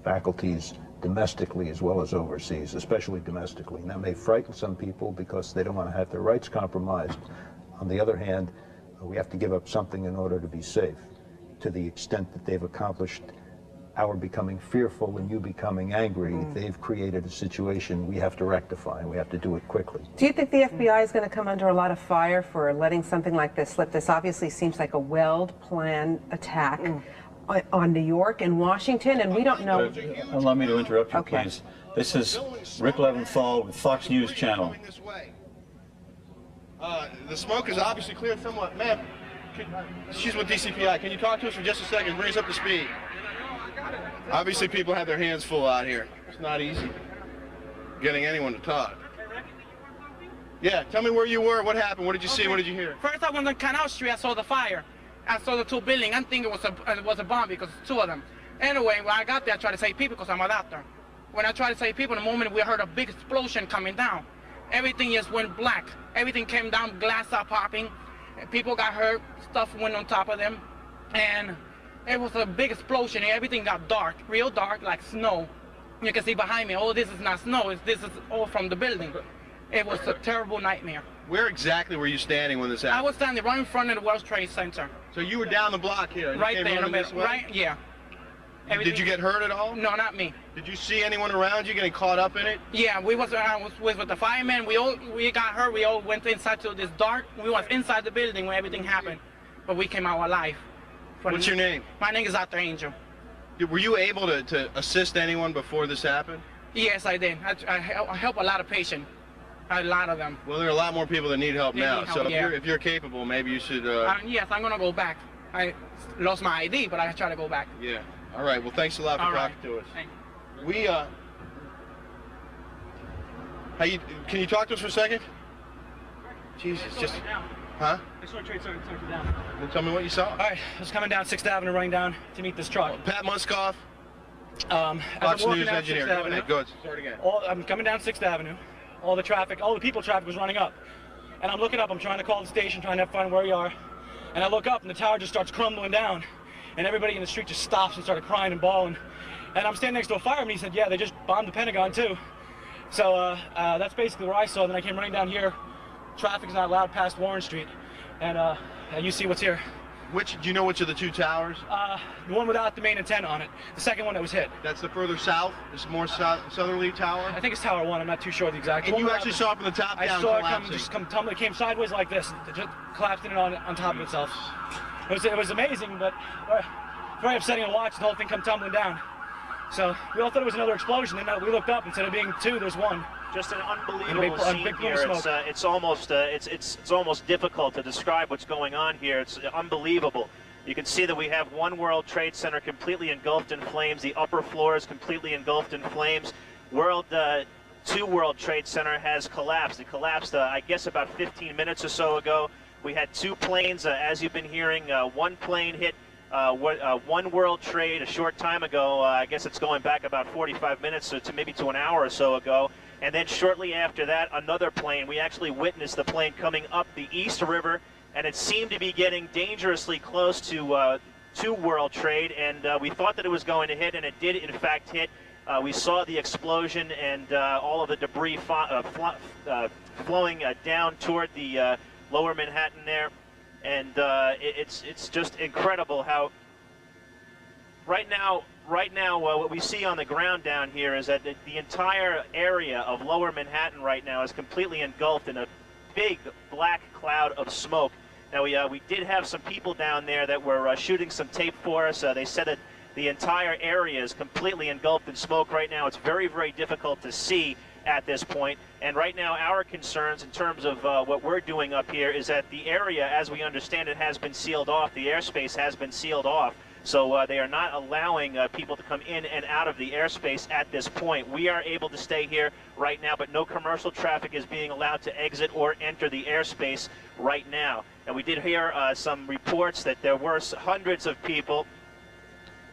D: faculties domestically as well as overseas, especially domestically. And that may frighten some people because they don't want to have their rights compromised. On the other hand, we have to give up something in order to be safe. To the extent that they've accomplished our becoming fearful and you becoming angry, they've created a situation we have to rectify, and we have to do it quickly.
F: Do you think the FBI is going to come under a lot of fire for letting something like this slip? This obviously seems like a well-planned attack on New York and Washington, and we don't know.
J: Allow me to interrupt you, please. This is Rick Leventhal with Fox News Channel.
H: The smoke is obviously cleared somewhat. Ma'am, she's with DCPI. Can you talk to us for just a second? Bring us up to speed. Obviously, people have their hands full out here. It's not easy getting anyone to talk. Yeah, tell me where you were. What happened? What did you see? What did you hear?
I: First, I went on Canal Street. I saw the fire. I saw the two buildings. I think it was a bomb because it's two of them. Anyway, when I got there, I tried to save people because I'm a doctor. When I tried to save people, the moment we heard a big explosion coming down, everything just went black. Everything came down, glass started popping. People got hurt. Stuff went on top of them, and it was a big explosion. And everything got dark, real dark, like snow. You can see behind me. Oh, this is not snow. This is all from the building. It was a terrible nightmare.
H: Where exactly were you standing when this happened?
I: I was standing right in front of the World Trade Center.
H: So you were down the block here? And
I: Right
H: you
I: there
H: came
I: in the
H: running
I: middle.
H: this way?
I: Right, yeah.
H: Did you get hurt at all?
I: No, not me.
H: Did you see anyone around you getting caught up in it?
I: Yeah, I was with the firemen. We got hurt. We all went inside to this dark. We was inside the building when everything happened, but we came out alive.
H: What's your name?
I: My name is Dr. Angel.
H: Were you able to assist anyone before this happened?
I: Yes, I did. I help a lot of patients. A lot of them.
H: Well, there are a lot more people that need help now.
I: Need help,
H: so
I: yeah.
H: if you're capable, maybe you should.
I: Yes, I'm gonna go back. I lost my ID, but I try to go back.
H: Yeah. All right. Well, thanks a lot for
I: All
H: talking
I: right.
H: to us. We can you talk to us for a second? Jesus, just. Huh?
W: I saw a trade center down.
H: Well, tell me what you saw.
W: All right, I was coming down 6th Avenue, running down to meet this truck.
H: Pat Muskoff.
W: Fox
H: News engineer. Go ahead. Go ahead. Start again.
W: I'm coming down 6th Avenue. All the people traffic was running up. And I'm looking up, I'm trying to call the station, trying to find where we are. And I look up and the tower just starts crumbling down. And everybody in the street just stops and started crying and bawling. And I'm standing next to a fireman, he said, yeah, they just bombed the Pentagon too. So that's basically where I saw. Then I came running down here. Traffic's not allowed past Warren Street. And you see what's here.
H: Do you know which of the two towers?
W: The one without the main antenna on it. The second one that was hit.
H: That's the further south? This more southerly tower?
W: I think it's Tower 1. I'm not too sure the exact.
H: And you actually saw it from the top down collapsing?
W: I saw it come sideways like this. It just collapsed in on top of itself. It was amazing, but very upsetting to watch the whole thing come tumbling down. So we all thought it was another explosion, and we looked up. Instead of being two, there's one.
O: Just an unbelievable scene here. It's almost difficult to describe what's going on here. It's unbelievable. You can see that we have one World Trade Center completely engulfed in flames. The upper floor is completely engulfed in flames. Two World Trade Center has collapsed. It collapsed, I guess, about 15 minutes or so ago. We had two planes, as you've been hearing. One plane hit One World Trade a short time ago, I guess it's going back about 45 minutes to maybe to an hour or so ago. And then shortly after that, another plane. We actually witnessed the plane coming up the East River, and it seemed to be getting dangerously close to World Trade, and we thought that it was going to hit, and it did in fact hit. We saw the explosion and all of the debris flowing down toward the lower Manhattan there, and it's just incredible how right now what we see on the ground down here is that the entire area of lower Manhattan right now is completely engulfed in a big black cloud of smoke. Now we did have some people down there that were shooting some tape for us. They said that the entire area is completely engulfed in smoke right now. It's very, very difficult to see at this point. And right now our concerns in terms of what we're doing up here is that the area, as we understand it, has been sealed off. The airspace has been sealed off. So they are not allowing people to come in and out of the airspace at this point. We are able to stay here right now, but no commercial traffic is being allowed to exit or enter the airspace right now. And we did hear some reports that there were hundreds of people.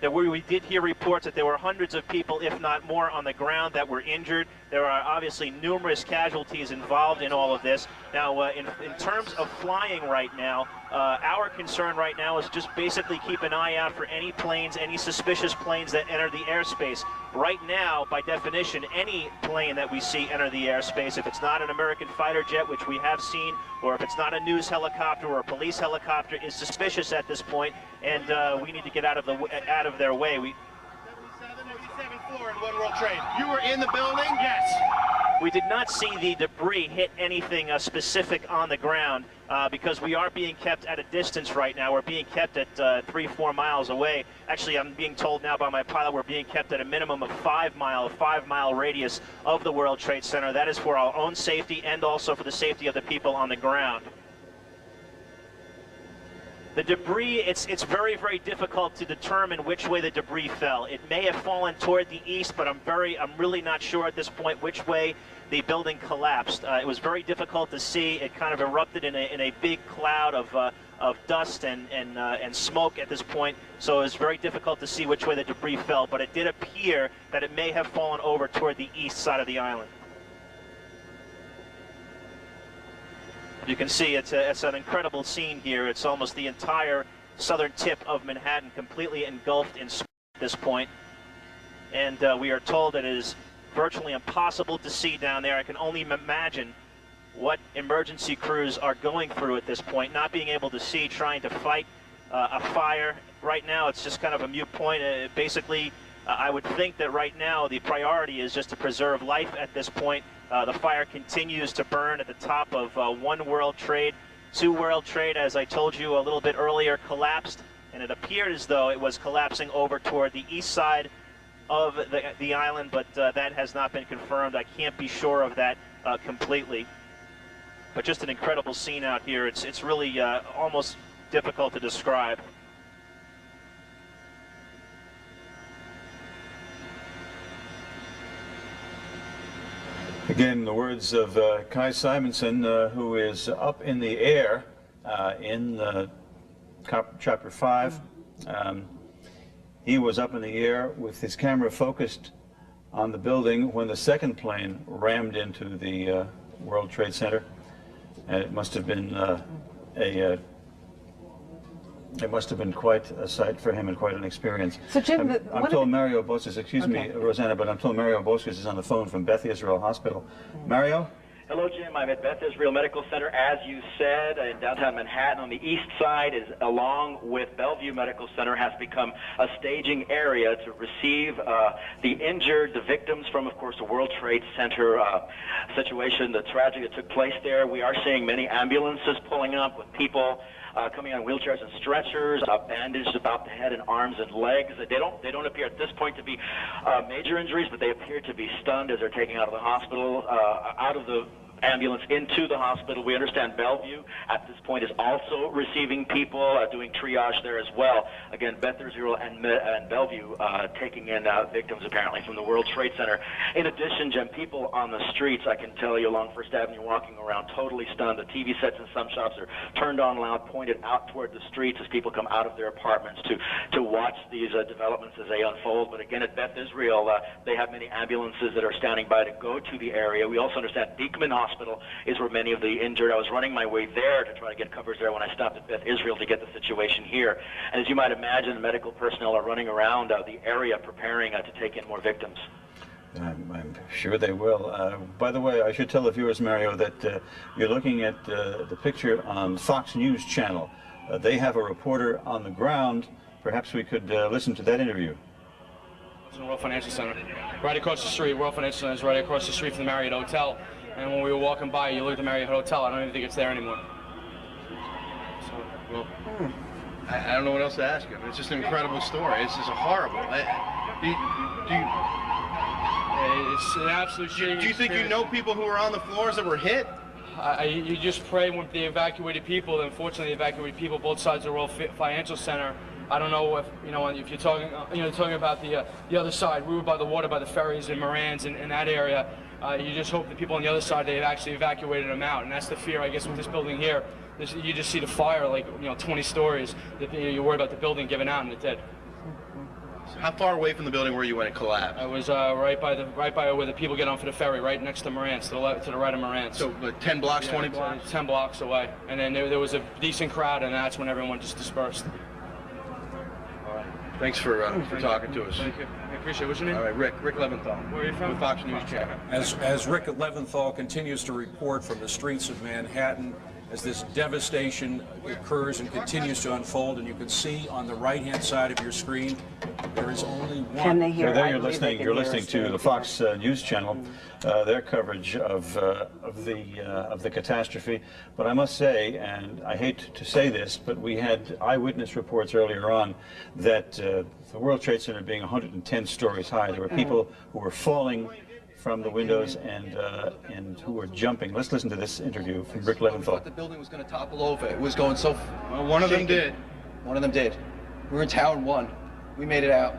O: We did hear reports that there were hundreds of people, if not more, on the ground that were injured. There are obviously numerous casualties involved in all of this. Now, in terms of flying right now, our concern right now is just basically keep an eye out for any planes, any suspicious planes that enter the airspace. Right now, by definition, any plane that we see enter the airspace, if it's not an American fighter jet, which we have seen, or if it's not a news helicopter or a police helicopter, is suspicious at this point, and we need to get out of their way.
H: 77-4 in One World Trade. You were in the building? Yes.
O: We did not see the debris hit anything specific on the ground because we are being kept at a distance right now. We're being kept at 3-4 miles away. Actually, I'm being told now by my pilot we're being kept at a minimum of 5 mile radius of the World Trade Center. That is for our own safety and also for the safety of the people on the ground. The debris, it's very, very difficult to determine which way the debris fell. It may have fallen toward the east, but I'm really not sure at this point which way the building collapsed. It was very difficult to see. It kind of erupted in a big cloud of dust and smoke at this point, so it was very difficult to see which way the debris fell, but it did appear that it may have fallen over toward the east side of the island. You can see it's an incredible scene here. It's almost the entire southern tip of Manhattan completely engulfed in smoke at this point. And we are told that it is virtually impossible to see down there. I can only imagine what emergency crews are going through at this point, not being able to see, trying to fight a fire. Right now it's just kind of a moot point. Basically, I would think that right now the priority is just to preserve life at this point. The fire continues to burn at the top of One World Trade. Two World Trade, as I told you a little bit earlier, collapsed, and it appeared as though it was collapsing over toward the east side of the island, but that has not been confirmed. I can't be sure of that completely. But just an incredible scene out here. It's really almost difficult to describe.
J: Again, the words of Kai Simonson, who is up in the air in Chapter 5. He was up in the air with his camera focused on the building when the second plane rammed into the World Trade Center. And it must have been quite a sight for him and quite an experience.
F: So Jim,
J: I'm told Mario Boscas, excuse me, Rosanna, but I'm told Mario Boscas is on the phone from Beth Israel Hospital. Mario?
K: Hello, Jim. I'm at Beth Israel Medical Center, as you said, in downtown Manhattan. On the east side, along with Bellevue Medical Center, has become a staging area to receive the injured, the victims from, of course, the World Trade Center situation, the tragedy that took place there. We are seeing many ambulances pulling up with people coming on wheelchairs and stretchers, bandaged about the head and arms and legs. They don't appear at this point to be major injuries, but they appear to be stunned as they're taken out of the hospital, out of the ambulance into the hospital. We understand Bellevue at this point is also receiving people, doing triage there as well. Again, Beth Israel and Bellevue taking in victims apparently from the World Trade Center. In addition, Jim, people on the streets, I can tell you, along First Avenue walking around totally stunned. The TV sets in some shops are turned on loud, pointed out toward the streets as people come out of their apartments to watch these developments as they unfold. But again, at Beth Israel, they have many ambulances that are standing by to go to the area. We also understand Beekman Hospital is where many of the injured. I was running my way there to try to get coverage there when I stopped at Beth Israel to get the situation here. And as you might imagine, medical personnel are running around the area preparing to take in more victims.
J: I'm sure they will. By the way, I should tell the viewers, Mario, that you're looking at the picture on Fox News Channel. They have a reporter on the ground. Perhaps we could listen to that interview.
W: It's in the World Financial Center. Right across the street. World Financial Center is right across the street from the Marriott Hotel. And when we were walking by, you look at the Marriott Hotel, I don't even think it's there anymore.
H: So, well, I don't know what else to ask you. It's just an incredible story. It's just horrible.
W: It's an absolute shame.
H: Do you think you know people who were on the floors that were hit?
W: You just pray when they evacuated people. Unfortunately, they evacuated people both sides of the World Financial Center. I don't know if if you're talking talking about the other side. We were by the water, by the ferries and Moran's in that area. You just hope the people on the other side, they've actually evacuated them out, and that's the fear, I guess, with this building here. You just see the fire, like 20 stories. You're worried about the building giving out, and it did.
H: How far away from the building were you when it collapsed?
W: I was right by where the people get on for the ferry, right next to Moran's, to the right of Moran's.
H: So 10 blocks, 20 blocks?
W: 10 blocks away. And then there was a decent crowd, and that's when everyone just dispersed.
H: Thanks for talking to us.
W: Thank you. I appreciate it. What's your name?
H: All right, Rick Leventhal.
W: Where are you from?
H: With Fox News Channel.
E: As Rick Leventhal continues to report from the streets of Manhattan, as this devastation occurs and continues to unfold, and you can see on the right-hand side of your screen, there is only one.
M: Can they hear?
J: So there you're listening to the Fox News Channel, their coverage of the catastrophe. But I must say, and I hate to say this, but we had eyewitness reports earlier on that the World Trade Center being 110 stories high, there were people who were falling from the windows and who were jumping. Let's listen to this interview from Rick Leventhal.
L: I thought the building was going to topple over. It was going so.
H: Well, one of them did.
L: One of them did. We were in Tower 1. We made it out.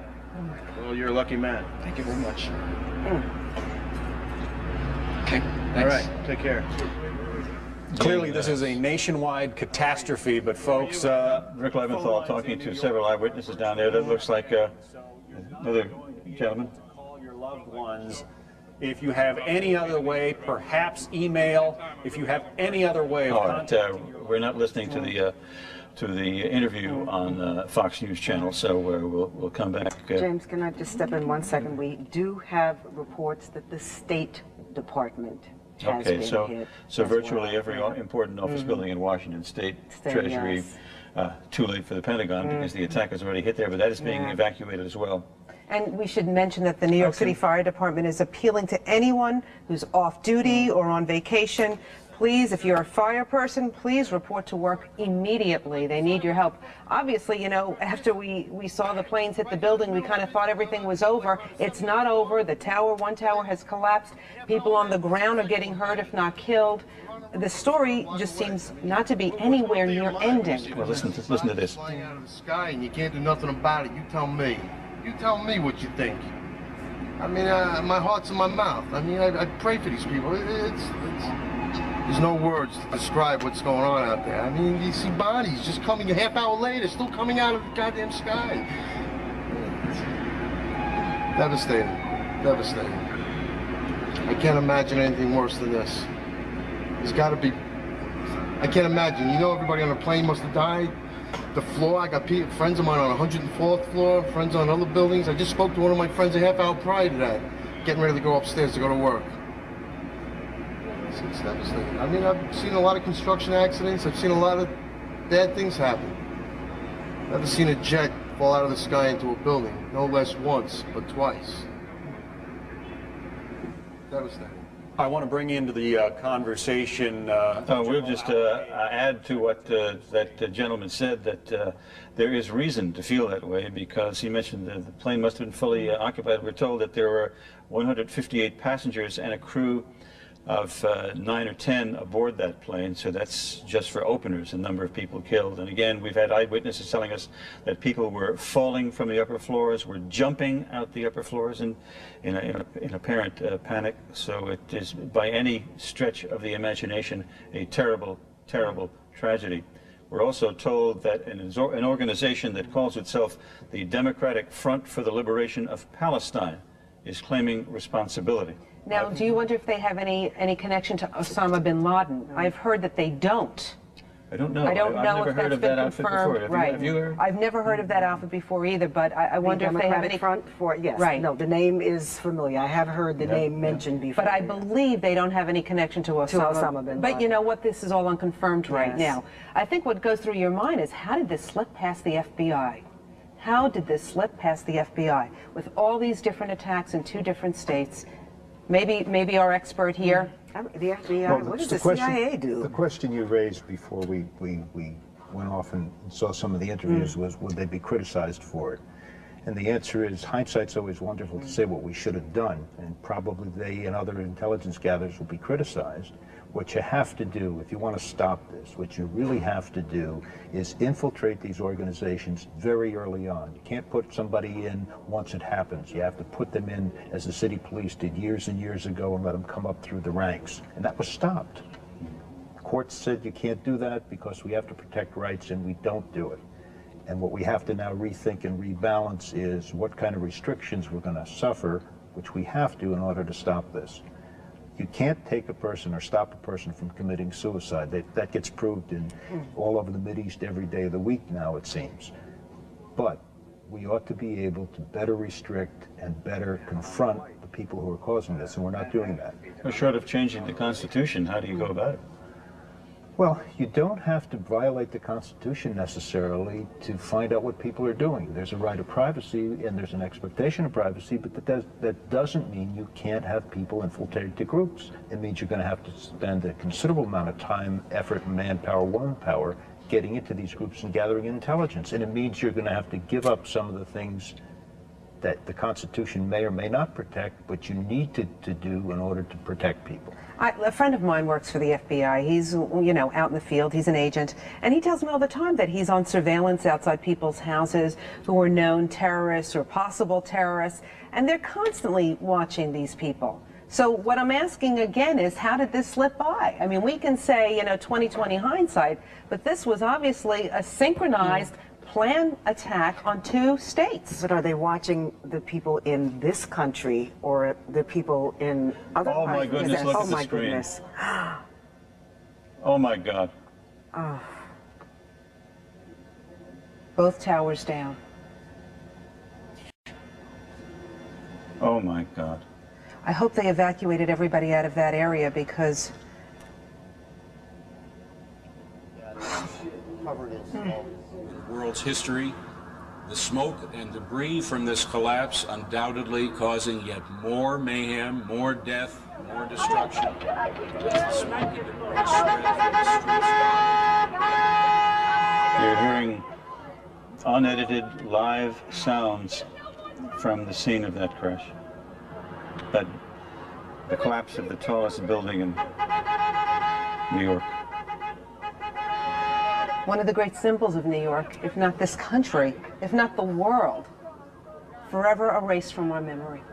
H: Well, you're a lucky man.
L: Thank you very much. Okay. Thanks.
H: All right. Take care.
E: Clearly, this is a nationwide catastrophe, but folks...
J: Rick Leventhal talking to several eyewitnesses down there. That looks like another gentleman.
E: Call your loved ones. If you have any other way, perhaps email. If you have any other way of contacting
J: we're not listening to the interview on Fox News Channel, so we'll come back.
M: James, can I just step in 1 second? We do have reports that the State Department has been hit.
J: So virtually every important office building in Washington State, Treasury, too late for the Pentagon because the attack has already hit there, but that is being evacuated as well.
F: And we should mention that the New York City Fire Department is appealing to anyone who's off duty or on vacation. Please, if you're a fire person, please report to work immediately. They need your help. Obviously, after we saw the planes hit the building, we kind of thought everything was over. It's not over. The one tower has collapsed. People on the ground are getting hurt, if not killed. The story just seems not to be anywhere near ending.
J: Well, listen to this.
N: Flying out of the sky and you can't do nothing about it. You tell me. You tell me what you think. I mean, my heart's in my mouth. I mean, I pray for these people. There's no words to describe what's going on out there. I mean, you see bodies just coming a half hour later, still coming out of the goddamn sky. Devastating. Devastating. I can't imagine anything worse than this. There's got to be... I can't imagine. Everybody on the plane must have died. The floor, I got friends of mine on 104th floor, friends on other buildings. I just spoke to one of my friends a half hour prior to that, getting ready to go upstairs to go to work. It's devastating. I mean, I've seen a lot of construction accidents. I've seen a lot of bad things happen. Never seen a jet fall out of the sky into a building, no less once, but twice. Devastating.
E: I want to bring into the conversation...
J: we'll just add to what that gentleman said, that there is reason to feel that way, because he mentioned that the plane must have been fully occupied. We're told that there were 158 passengers and a crew of 9 or 10 aboard that plane, so that's just for openers, a number of people killed. And again, we've had eyewitnesses telling us that people were falling from the upper floors, were jumping out the upper floors in apparent panic. So it is, by any stretch of the imagination, a terrible, terrible tragedy. We're also told that an organization that calls itself the Democratic Front for the Liberation of Palestine is claiming responsibility.
F: Now, do you wonder if they have any connection to Osama bin Laden? I've heard that they don't.
J: I don't know.
F: I don't know
J: I've
F: if
J: never heard
F: that's
J: of that
F: been
J: outfit
F: confirmed.
J: before.
F: Right.
J: Have you heard?
F: I've never heard of that outfit before either, but I wonder if they have any...
M: Front for, yes.
F: Right.
M: No, the name is familiar. I have heard the name mentioned before.
F: But I believe they don't have any connection to Osama
M: bin Laden.
F: But you know what? This is all unconfirmed right now. I think what goes through your mind is, how did this slip past the FBI? How did this slip past the FBI? With all these different attacks in 2 different states, maybe our expert here.
M: The FBI, what does the CIA do?
D: The question you raised before we went off and saw some of the interviews was, would they be criticized for it? And the answer is, hindsight's always wonderful to say what we should have done, and probably they and other intelligence gatherers will be criticized. What you have to do, if you want to stop this, what you really have to do is infiltrate these organizations very early on. You can't put somebody in once it happens. You have to put them in, as the city police did years and years ago, and let them come up through the ranks. And that was stopped. Courts said you can't do that because we have to protect rights, and we don't do it. And what we have to now rethink and rebalance is what kind of restrictions we're going to suffer, which we have to in order to stop this. You can't take a person or stop a person from committing suicide. That gets proved in all over the Mideast every day of the week now, it seems. But we ought to be able to better restrict and better confront the people who are causing this, and we're not doing that.
J: Well, short of changing the Constitution, how do you go about it?
D: Well, you don't have to violate the Constitution necessarily to find out what people are doing. There's a right of privacy and there's an expectation of privacy, but that doesn't mean you can't have people infiltrated to groups. It means you're going to have to spend a considerable amount of time, effort, manpower, womanpower getting into these groups and gathering intelligence. And it means you're going to have to give up some of the things that the Constitution may or may not protect, but you need to do in order to protect people.
F: A friend of mine works for the FBI. He's, you know, out in the field. He's an agent. And he tells me all the time that he's on surveillance outside people's houses who are known terrorists or possible terrorists. And they're constantly watching these people. So what I'm asking again is, how did this slip by? I mean, we can say, you know, 20/20 hindsight, but this was obviously a synchronized planned attack on 2 states.
M: But are they watching the people in this country or the people in other countries?
J: Oh my goodness, look at the screen.
M: Goodness.
J: Oh my God.
M: Oh.
F: Both towers down.
J: Oh my God.
F: I hope they evacuated everybody out of that area, because
E: World's history, the smoke and debris from this collapse undoubtedly causing yet more mayhem, more death, more destruction.
J: You're hearing unedited live sounds from the scene of that crash. The collapse of the tallest building in New York.
F: one of the great symbols of New York, if not this country, if not the world, forever erased from our memory.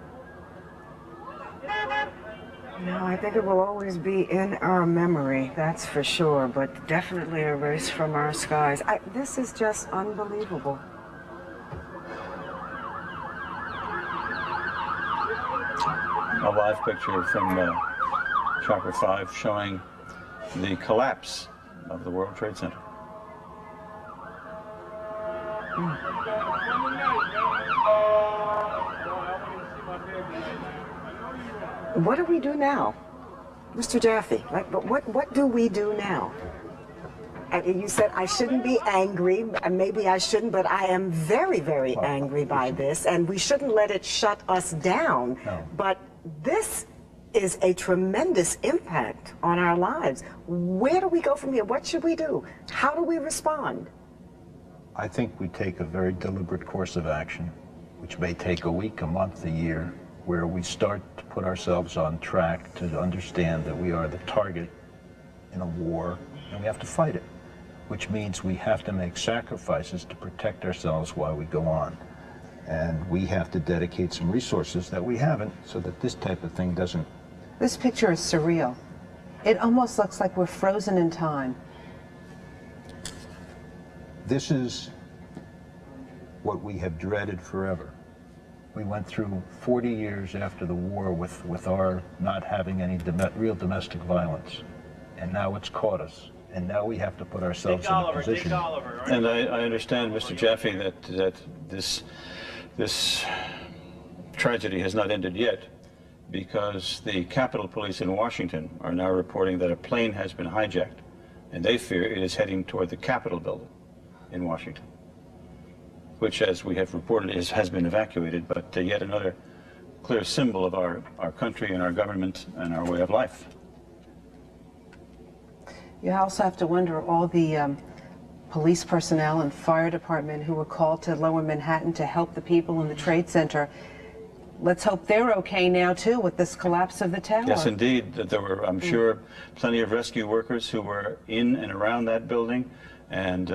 M: No, I think it will always be in our memory, that's for sure, but definitely erased from our skies. This is just unbelievable.
J: A live picture from Chopper 5 showing the collapse of the World Trade Center.
M: What do we do now? Mr. Jaffe, but what do we do now? And you said I shouldn't be angry, and maybe I shouldn't, but I am very, very angry by this, and we shouldn't let it shut us down.
D: No.
M: But this is a tremendous impact on our lives. Where do we go from here? What should we do? How do we respond?
D: I think we take a very deliberate course of action, which may take a week, a month, a year, where we start to put ourselves on track to understand that we are the target in a war and we have to fight it, which means we have to make sacrifices to protect ourselves while we go on. And we have to dedicate some resources that we haven't so that this type of thing doesn't.
F: This picture is surreal. It almost looks like we're frozen in time.
D: This is what we have dreaded forever. We went through 40 years after the war with our not having any real domestic violence. And now it's caught us. And now we have to put ourselves in a position.
J: And I understand, Mr. Jaffe, that this tragedy has not ended yet, because the Capitol Police in Washington are now reporting that a plane has been hijacked, and they fear it is heading toward the Capitol building in Washington, which, as we have reported, has been evacuated, but yet another clear symbol of our country and our government and our way of life.
F: You also have to wonder all the police personnel and fire department who were called to Lower Manhattan to help the people in the Trade Center. Let's hope they're okay now, too, with this collapse of the tower.
J: Yes, indeed. There were, I'm sure, plenty of rescue workers who were in and around that building. And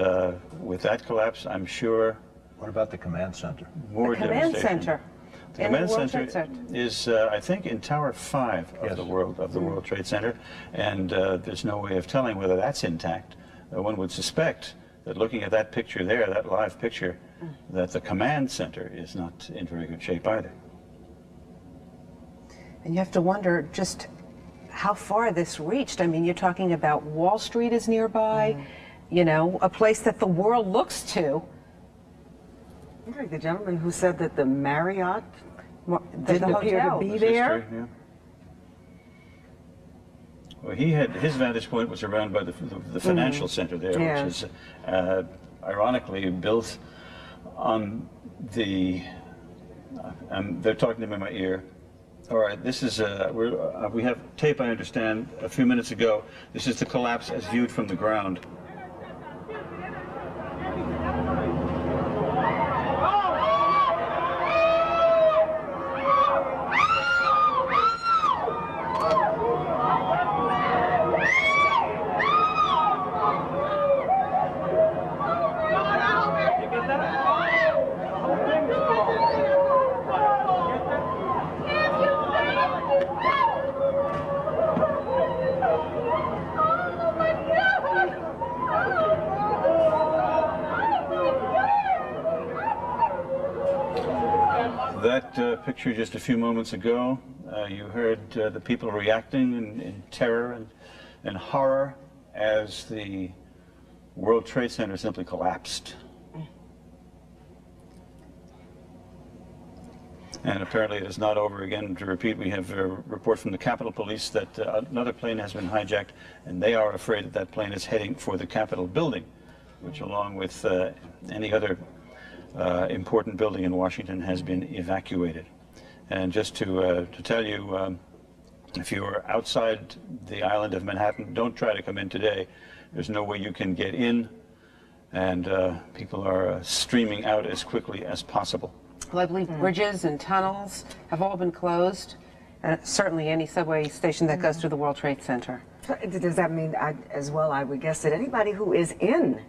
J: with that collapse, I'm sure...
D: What about the command center?
J: More devastation.
F: The command center.
J: The command center is, I think, in Tower 5 of the World Trade Center. And there's no way of telling whether that's intact. One would suspect that looking at that picture there, that live picture, that the command center is not in very good shape either.
F: And you have to wonder just how far this reached. I mean, you're talking about Wall Street is nearby, you know, a place that the world looks to.
M: The gentleman who said that the Marriott didn't appear to be there.
J: History, yeah. Well, his vantage point was around by the financial center there, which is ironically built on the. They're talking to me in my ear. All right, this is we have tape, I understand, a few minutes ago. This is the collapse as viewed from the ground. That picture just a few moments ago, you heard the people reacting in terror and horror as the World Trade Center simply collapsed. And apparently it is not over. Again, to repeat, we have a report from the Capitol Police that another plane has been hijacked, and they are afraid that that plane is heading for the Capitol building, which, along with any other important building in Washington, has been evacuated. And just to tell you, if you are outside the island of Manhattan, don't try to come in today. There's no way you can get in, and people are streaming out as quickly as possible.
F: Well, I believe bridges and tunnels have all been closed, and certainly any subway station that goes to the World Trade Center.
M: Does that mean, as well, I would guess that anybody who is in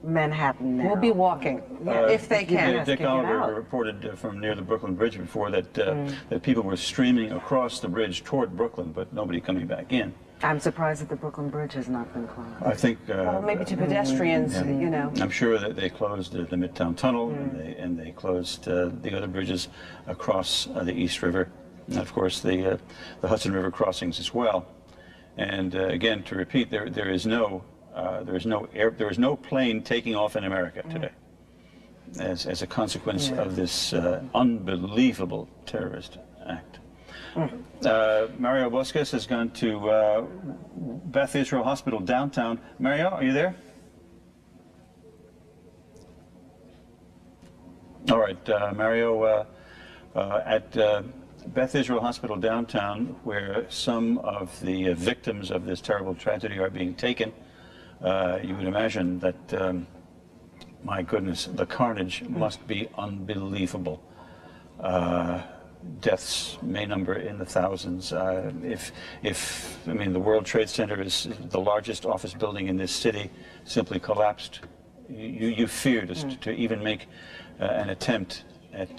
M: Manhattan now
F: will be walking, if they can.
J: Dick Oliver reported from near the Brooklyn Bridge before that that people were streaming across the bridge toward Brooklyn, but nobody coming back in.
M: I'm surprised that the Brooklyn Bridge has not been closed.
J: I think
F: well, maybe to pedestrians, you know.
J: I'm sure that they closed the Midtown Tunnel, and they closed the other bridges across the East River, and of course the Hudson River crossings as well. And again, to repeat, there is no plane taking off in America today as a consequence of this unbelievable terrorist act. Mario Bosques has gone to Beth Israel Hospital downtown. Mario, are you there? All right, Mario, at Beth Israel Hospital downtown, where some of the victims of this terrible tragedy are being taken. You would imagine that, my goodness, the carnage must be unbelievable. deaths may number in the thousands. I mean, the World Trade Center is the largest office building in this city, simply collapsed. You fear to even make an attempt at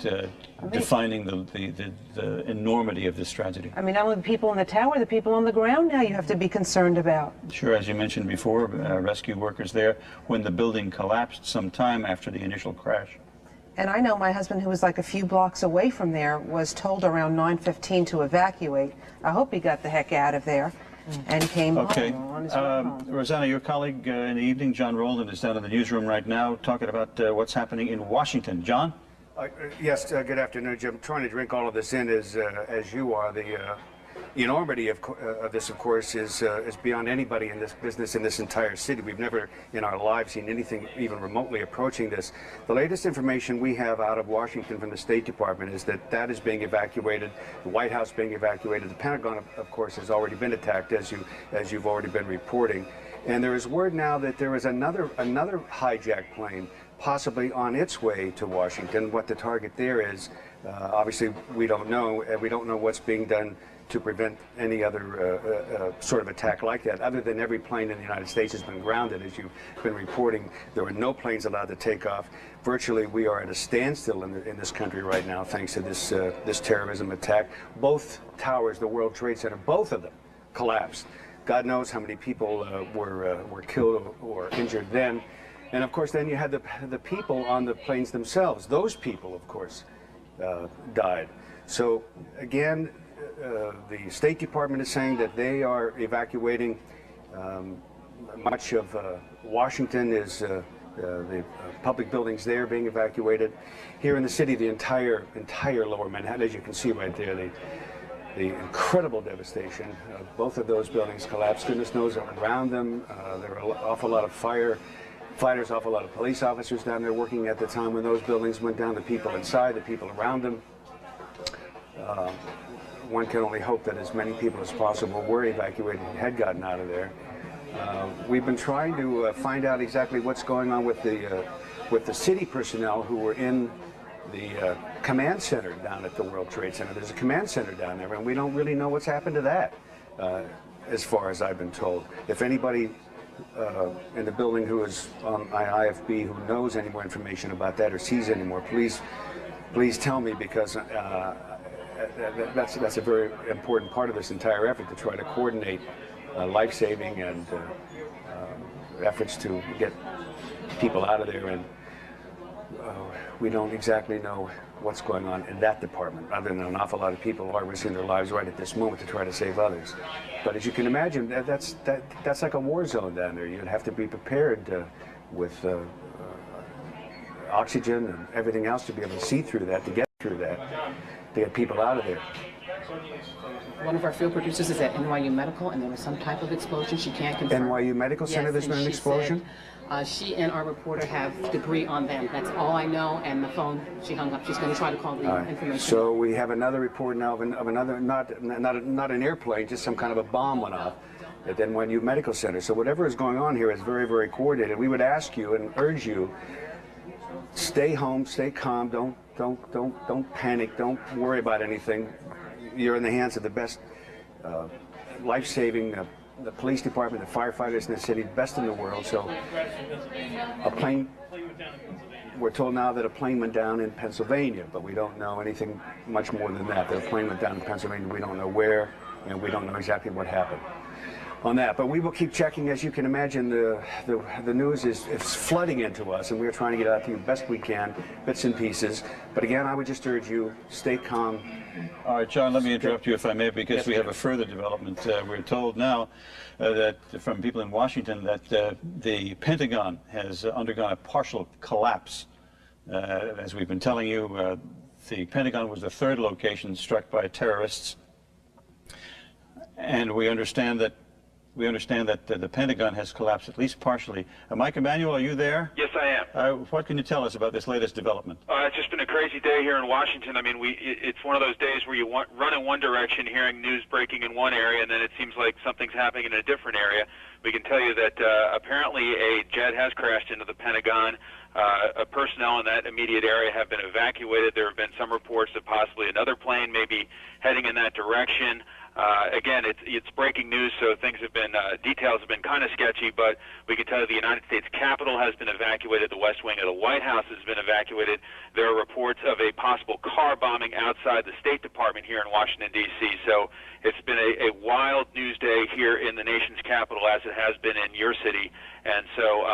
J: defining the enormity of this tragedy.
F: I mean, not only the people in the tower, the people on the ground now you have to be concerned about.
J: Sure, as you mentioned before, rescue workers there when the building collapsed some time after the initial crash.
F: And I know my husband, who was like a few blocks away from there, was told around 9:15 to evacuate. I hope he got the heck out of there and came home on his way home.
J: Rosanna, your colleague in the evening, John Roldan, is down in the newsroom right now talking about what's happening in Washington. John?
G: Yes, good afternoon, Jim. I'm trying to drink all of this in as you are. The enormity of this, of course, is beyond anybody in this business in this entire city. We've never in our lives seen anything even remotely approaching this. The latest information we have out of Washington from the State Department is that that is being evacuated, the White House being evacuated. The Pentagon, of course, has already been attacked, as you've already been reporting. And there is word now that there is another hijacked plane possibly on its way to Washington. What the target there is, obviously we don't know. We don't know what's being done to prevent any other sort of attack like that, other than every plane in the United States has been grounded. As you've been reporting, there were no planes allowed to take off. Virtually, we are at a standstill in this country right now, thanks to this terrorism attack. Both towers, the World Trade Center, both of them collapsed. God knows how many people were killed or injured then. And of course, then you had the people on the planes themselves. Those people, of course, died. So again, the State Department is saying that they are evacuating much of Washington. Is the public buildings there being evacuated. Here in the city, the entire lower Manhattan, as you can see right there, the incredible devastation. Both of those buildings collapsed. Goodness knows around them. There were an awful lot of fighters, awful lot of police officers down there working at the time when those buildings went down. The people inside, the people around them. One can only hope that as many people as possible were evacuated and had gotten out of there. We've been trying to find out exactly what's going on with the city personnel who were in the command center down at the World Trade Center. There's a command center down there, and we don't really know what's happened to that, as far as I've been told. If anybody in the building who is on IFB who knows any more information about that or sees any more, please tell me, because that's a very important part of this entire effort, to try to coordinate life-saving and efforts to get people out of there. And we don't exactly know what's going on in that department, other than an awful lot of people are risking their lives right at this moment to try to save others. But as you can imagine, that's like a war zone down there. You'd have to be prepared with oxygen and everything else to be able to see through that, to get through that, to get people out of there.
P: One of our field producers is at NYU Medical, and there was some type of explosion. She can't confirm.
G: NYU Medical Center, there's been an explosion?
P: She and our reporter have debris on them. That's all I know, and the phone, she hung up. She's going to try to call the information.
G: So we have another report now of another, not an airplane, just some kind of a bomb went off at NYU Medical Center. So whatever is going on here is very, very coordinated. We would ask you and urge you, stay home, stay calm, don't panic, don't worry about anything. You're in the hands of the best life-saving, the police department, the firefighters in the city, best in the world. So a plane, we're told now that a plane went down in Pennsylvania, but we don't know anything much more than that. That a plane went down in Pennsylvania, we don't know where, and we don't know exactly what happened on that. But we will keep checking. As you can imagine, the news is flooding into us, and we're trying to get out to you best we can, bits and pieces. But again, I would just urge you, stay calm.
J: All right, John, let me interrupt you if I may, because we have a further development. We're told now that from people in Washington that the Pentagon has undergone a partial collapse. As we've been telling you, the Pentagon was the third location struck by terrorists, and we understand that the Pentagon has collapsed at least partially. Mike Emanuel, are you there?
R: Yes, I am.
J: What can you tell us about this latest development?
R: It's just been a crazy day here in Washington. I mean, it's one of those days where you run in one direction, hearing news breaking in one area, and then it seems like something's happening in a different area. we can tell you that apparently a jet has crashed into the Pentagon. Personnel in that immediate area have been evacuated. There have been some reports that possibly another plane may be heading in that direction. Again, it's breaking news, so things have been, details have been kind of sketchy, but we can tell you the United States Capitol has been evacuated, the West Wing of the White House has been evacuated. There are reports of a possible car bombing outside the State Department here in Washington, D.C., so it's been a wild news day here in the nation's capital, as it has been in your city, and so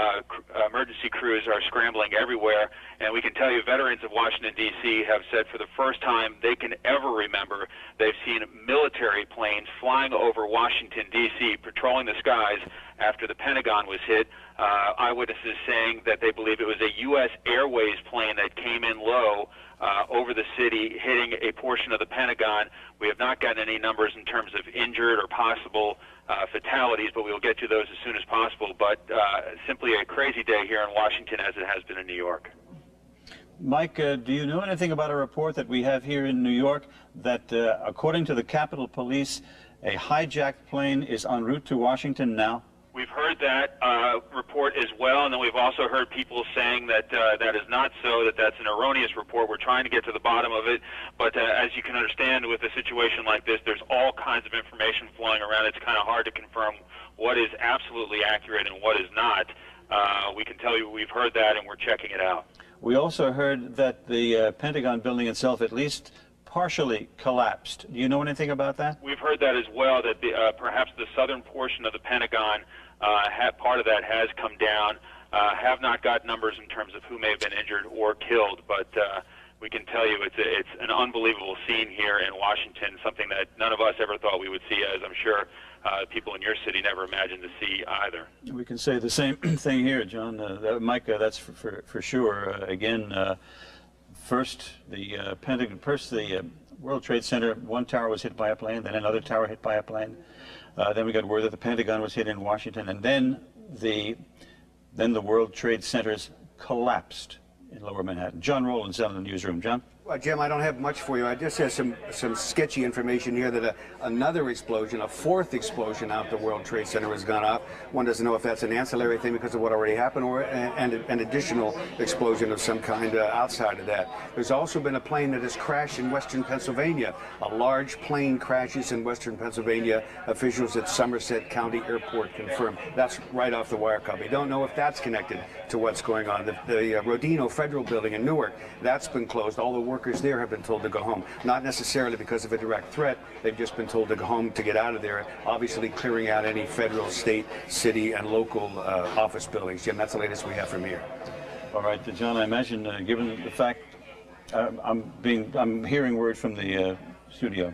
R: emergency crews are scrambling everywhere, and we can tell you veterans of Washington, D.C. have said for the first time they can ever remember they've seen military planes flying over Washington, D.C., patrolling the skies after the Pentagon was hit. Eyewitnesses saying that they believe it was a U.S. Airways plane that came in low over the city, hitting a portion of the Pentagon. We have not gotten any numbers in terms of injured or possible fatalities, but we will get to those as soon as possible. But simply a crazy day here in Washington, as it has been in New York.
J: Mike, do you know anything about a report that we have here in New York that, according to the Capitol Police, a hijacked plane is en route to Washington now?
R: We've heard that report as well, and then we've also heard people saying that that is not so, that that's an erroneous report. We're trying to get to the bottom of it, but as you can understand, with a situation like this, there's all kinds of information flowing around. It's kind of hard to confirm what is absolutely accurate and what is not. We can tell you we've heard that, and we're checking it out.
J: We also heard that the Pentagon building itself at least partially collapsed. Do you know anything about that?
R: We've heard that as well, that perhaps the southern portion of the Pentagon, part of that has come down. Have not got numbers in terms of who may have been injured or killed, but we can tell you it's an unbelievable scene here in Washington, something that none of us ever thought we would see, as I'm sure people in your city never imagined to see either.
J: We can say the same thing here, John. Mike, that's for sure. Again, first the Pentagon, first the World Trade Center, one tower was hit by a plane, then another tower hit by a plane. Then we got word that the Pentagon was hit in Washington, and then the World Trade Centers collapsed in Lower Manhattan. John Rowland's down in the newsroom. John?
G: Well, Jim, I don't have much for you. I just have some sketchy information here that another explosion, a fourth explosion out the World Trade Center has gone off. One doesn't know if that's an ancillary thing because of what already happened or an additional explosion of some kind outside of that. There's also been a plane that has crashed in western Pennsylvania. A large plane crashes in western Pennsylvania. Officials at Somerset County Airport confirmed. That's right off the wire copy. Don't know if that's connected to what's going on. The Rodino Federal Building in Newark, that's been closed. All the workers there have been told to go home. Not necessarily because of a direct threat. They've just been told to go home to get out of there, obviously clearing out any federal, state, city, and local office buildings. Jim, that's the latest we have from here.
J: All right, John, I imagine, given the fact I'm hearing word from the studio.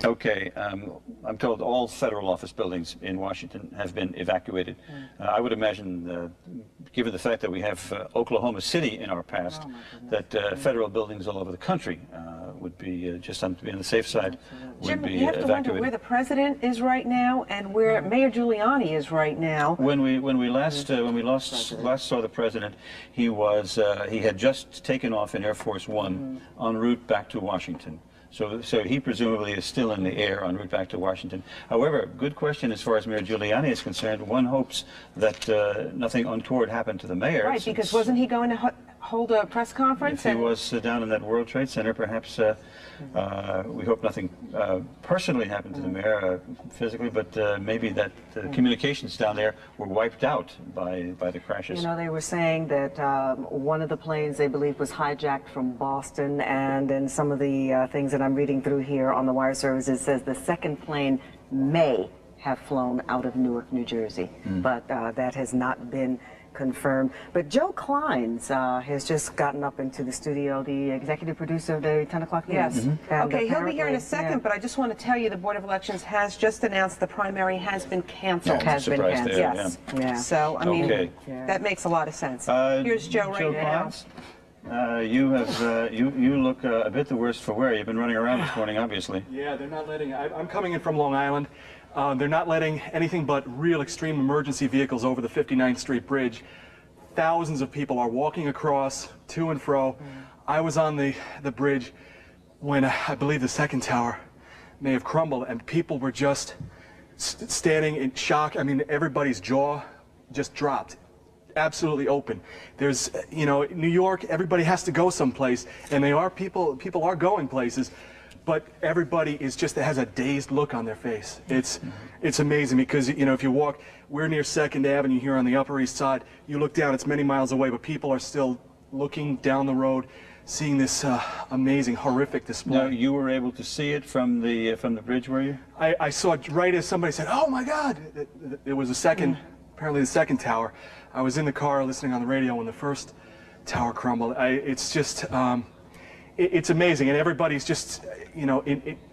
J: Okay, I'm told all federal office buildings in Washington have been evacuated. I would imagine, given the fact that we have Oklahoma City in our past, that federal buildings all over the country would be, just to be on the safe side, would be
F: you have to wonder where the president is right now and where Mayor Giuliani is right now.
J: When we last saw the president, he had just taken off in Air Force One en route back to Washington. So he presumably is still in the air en route back to Washington. However, good question as far as Mayor Giuliani is concerned. One hopes that nothing untoward happened to the mayor.
F: Right, because wasn't he going to hold a press conference?
J: If he was down in that World Trade Center, perhaps we hope nothing personally happened to the mayor physically, but maybe that communications down there were wiped out by the crashes.
M: You know, they were saying that one of the planes they believe was hijacked from Boston, and in some of the things that I'm reading through here on the wire service, it says the second plane may have flown out of Newark, New Jersey, but that has not been confirmed. But Joe Kleins has just gotten up into the studio, the executive producer of the 10 o'clock news.
F: Yes. Okay, he'll be here in a second, but I just want to tell you the Board of Elections has just announced the primary has been canceled.
J: Has been canceled.
F: Yes.
M: Yeah.
F: So, I mean, that makes a lot of sense. Here's Joe right now.
J: You look a bit the worse for wear. You've been running around this morning, obviously.
W: Yeah, they're not letting. I'm coming in from Long Island. They're not letting anything but real extreme emergency vehicles over the 59th Street Bridge. Thousands of people are walking across to and fro. I was on the bridge when I believe the second tower may have crumbled, and people were just standing in shock. I mean, everybody's jaw just dropped, absolutely open. There's, you know, New York, everybody has to go someplace, and people are going places, but everybody is just has a dazed look on their face. It's amazing because, you know, if you walk, we're near 2nd Avenue here on the Upper East Side. You look down, it's many miles away, but people are still looking down the road, seeing this amazing, horrific display.
J: Now, you were able to see it from the bridge, were you?
W: I saw it right as somebody said, "Oh my God!" It was apparently the second tower. I was in the car listening on the radio when the first tower crumbled. It's just, it's amazing, and everybody's just, you know,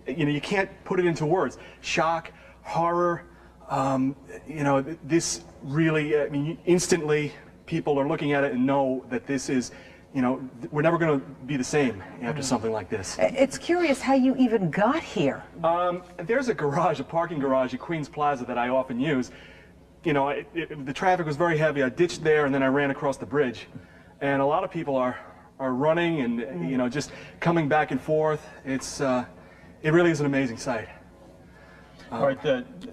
W: you can't put it into words. Shock, horror, you know, this really, I mean, instantly people are looking at it and know that this is, you know, we're never going to be the same after something like this.
F: It's curious how you even got here.
W: There's a garage, a parking garage at Queens Plaza that I often use. You know, the traffic was very heavy. I ditched there and then I ran across the bridge. And a lot of people are running and, you know, just coming back and forth. It really is an amazing sight.
J: All right,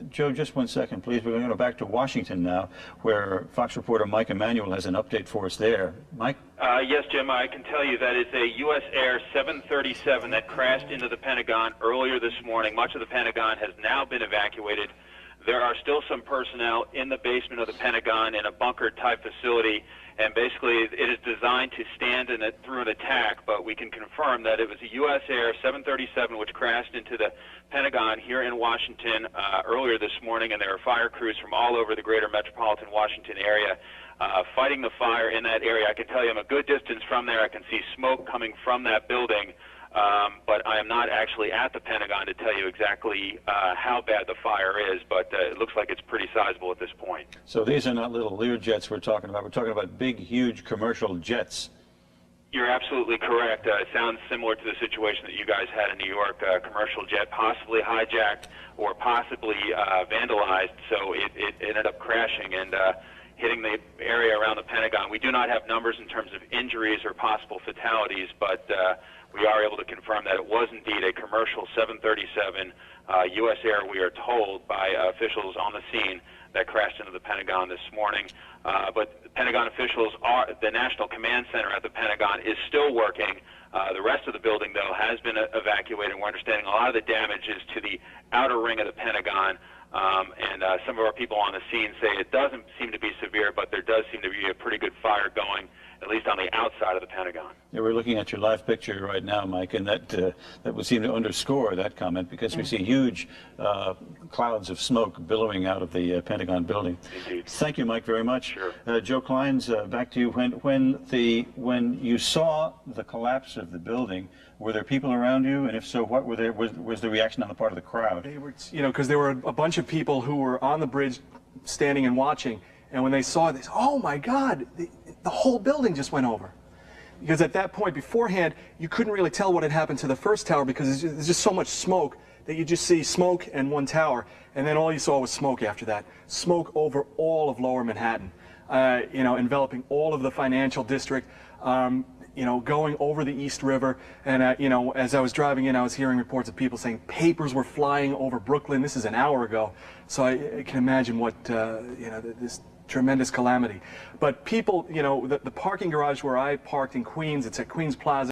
J: Joe, just 1 second, please. We're going to go back to Washington now, where Fox reporter Mike Emanuel has an update for us there. Mike?
R: Yes, Jim, I can tell you that it's a U.S. Air 737 that crashed into the Pentagon earlier this morning. Much of the Pentagon has now been evacuated. There are still some personnel in the basement of the Pentagon in a bunker-type facility, and basically it is designed to stand through an attack, but we can confirm that it was a U.S. Air 737 which crashed into the Pentagon here in Washington earlier this morning, and there are fire crews from all over the greater metropolitan Washington area fighting the fire in that area. I can tell you I'm a good distance from there. I can see smoke coming from that building. But I am not actually at the Pentagon to tell you exactly how bad the fire is, but it looks like it's pretty sizable at this point.
J: So these are not little Lear jets we're talking about. We're talking about big, huge commercial jets.
R: You're absolutely correct. It sounds similar to the situation that you guys had in New York, a commercial jet possibly hijacked or possibly vandalized, so it ended up crashing and hitting the area around the Pentagon. We do not have numbers in terms of injuries or possible fatalities, but we are able to confirm that it was indeed a commercial 737 U.S. Air, we are told by officials on the scene, that crashed into the Pentagon this morning. But Pentagon officials the National Command Center at the Pentagon is still working. The rest of the building, though, has been evacuated. We're understanding a lot of the damage is to the outer ring of the Pentagon. And some of our people on the scene say it doesn't seem to be severe, but there does seem to be a pretty good fire going, at least on the outside of the Pentagon.
J: Yeah, we're looking at your live picture right now, Mike, and that would seem to underscore that comment, because we see huge clouds of smoke billowing out of the Pentagon building.
R: Indeed.
J: Thank you, Mike, very much.
R: Sure.
J: Joe Kleins, back to you. When you saw the collapse of the building, were there people around you, and if so, what was the reaction on the part of the crowd?
W: They were, you know, because there were a bunch of people who were on the bridge, standing and watching, and when they saw it, they said, "Oh my God, the whole building just went over." Because at that point, beforehand, you couldn't really tell what had happened to the first tower because there's just so much smoke that you just see smoke and one tower, and then all you saw was smoke after that. Smoke over all of Lower Manhattan, you know, enveloping all of the financial district. You know, going over the East River, and you know, as I was driving in, I was hearing reports of people saying papers were flying over Brooklyn. This is an hour ago, so I can imagine what you know, this tremendous calamity. But people, you know, the parking garage where I parked in Queens, it's at Queens Plaza.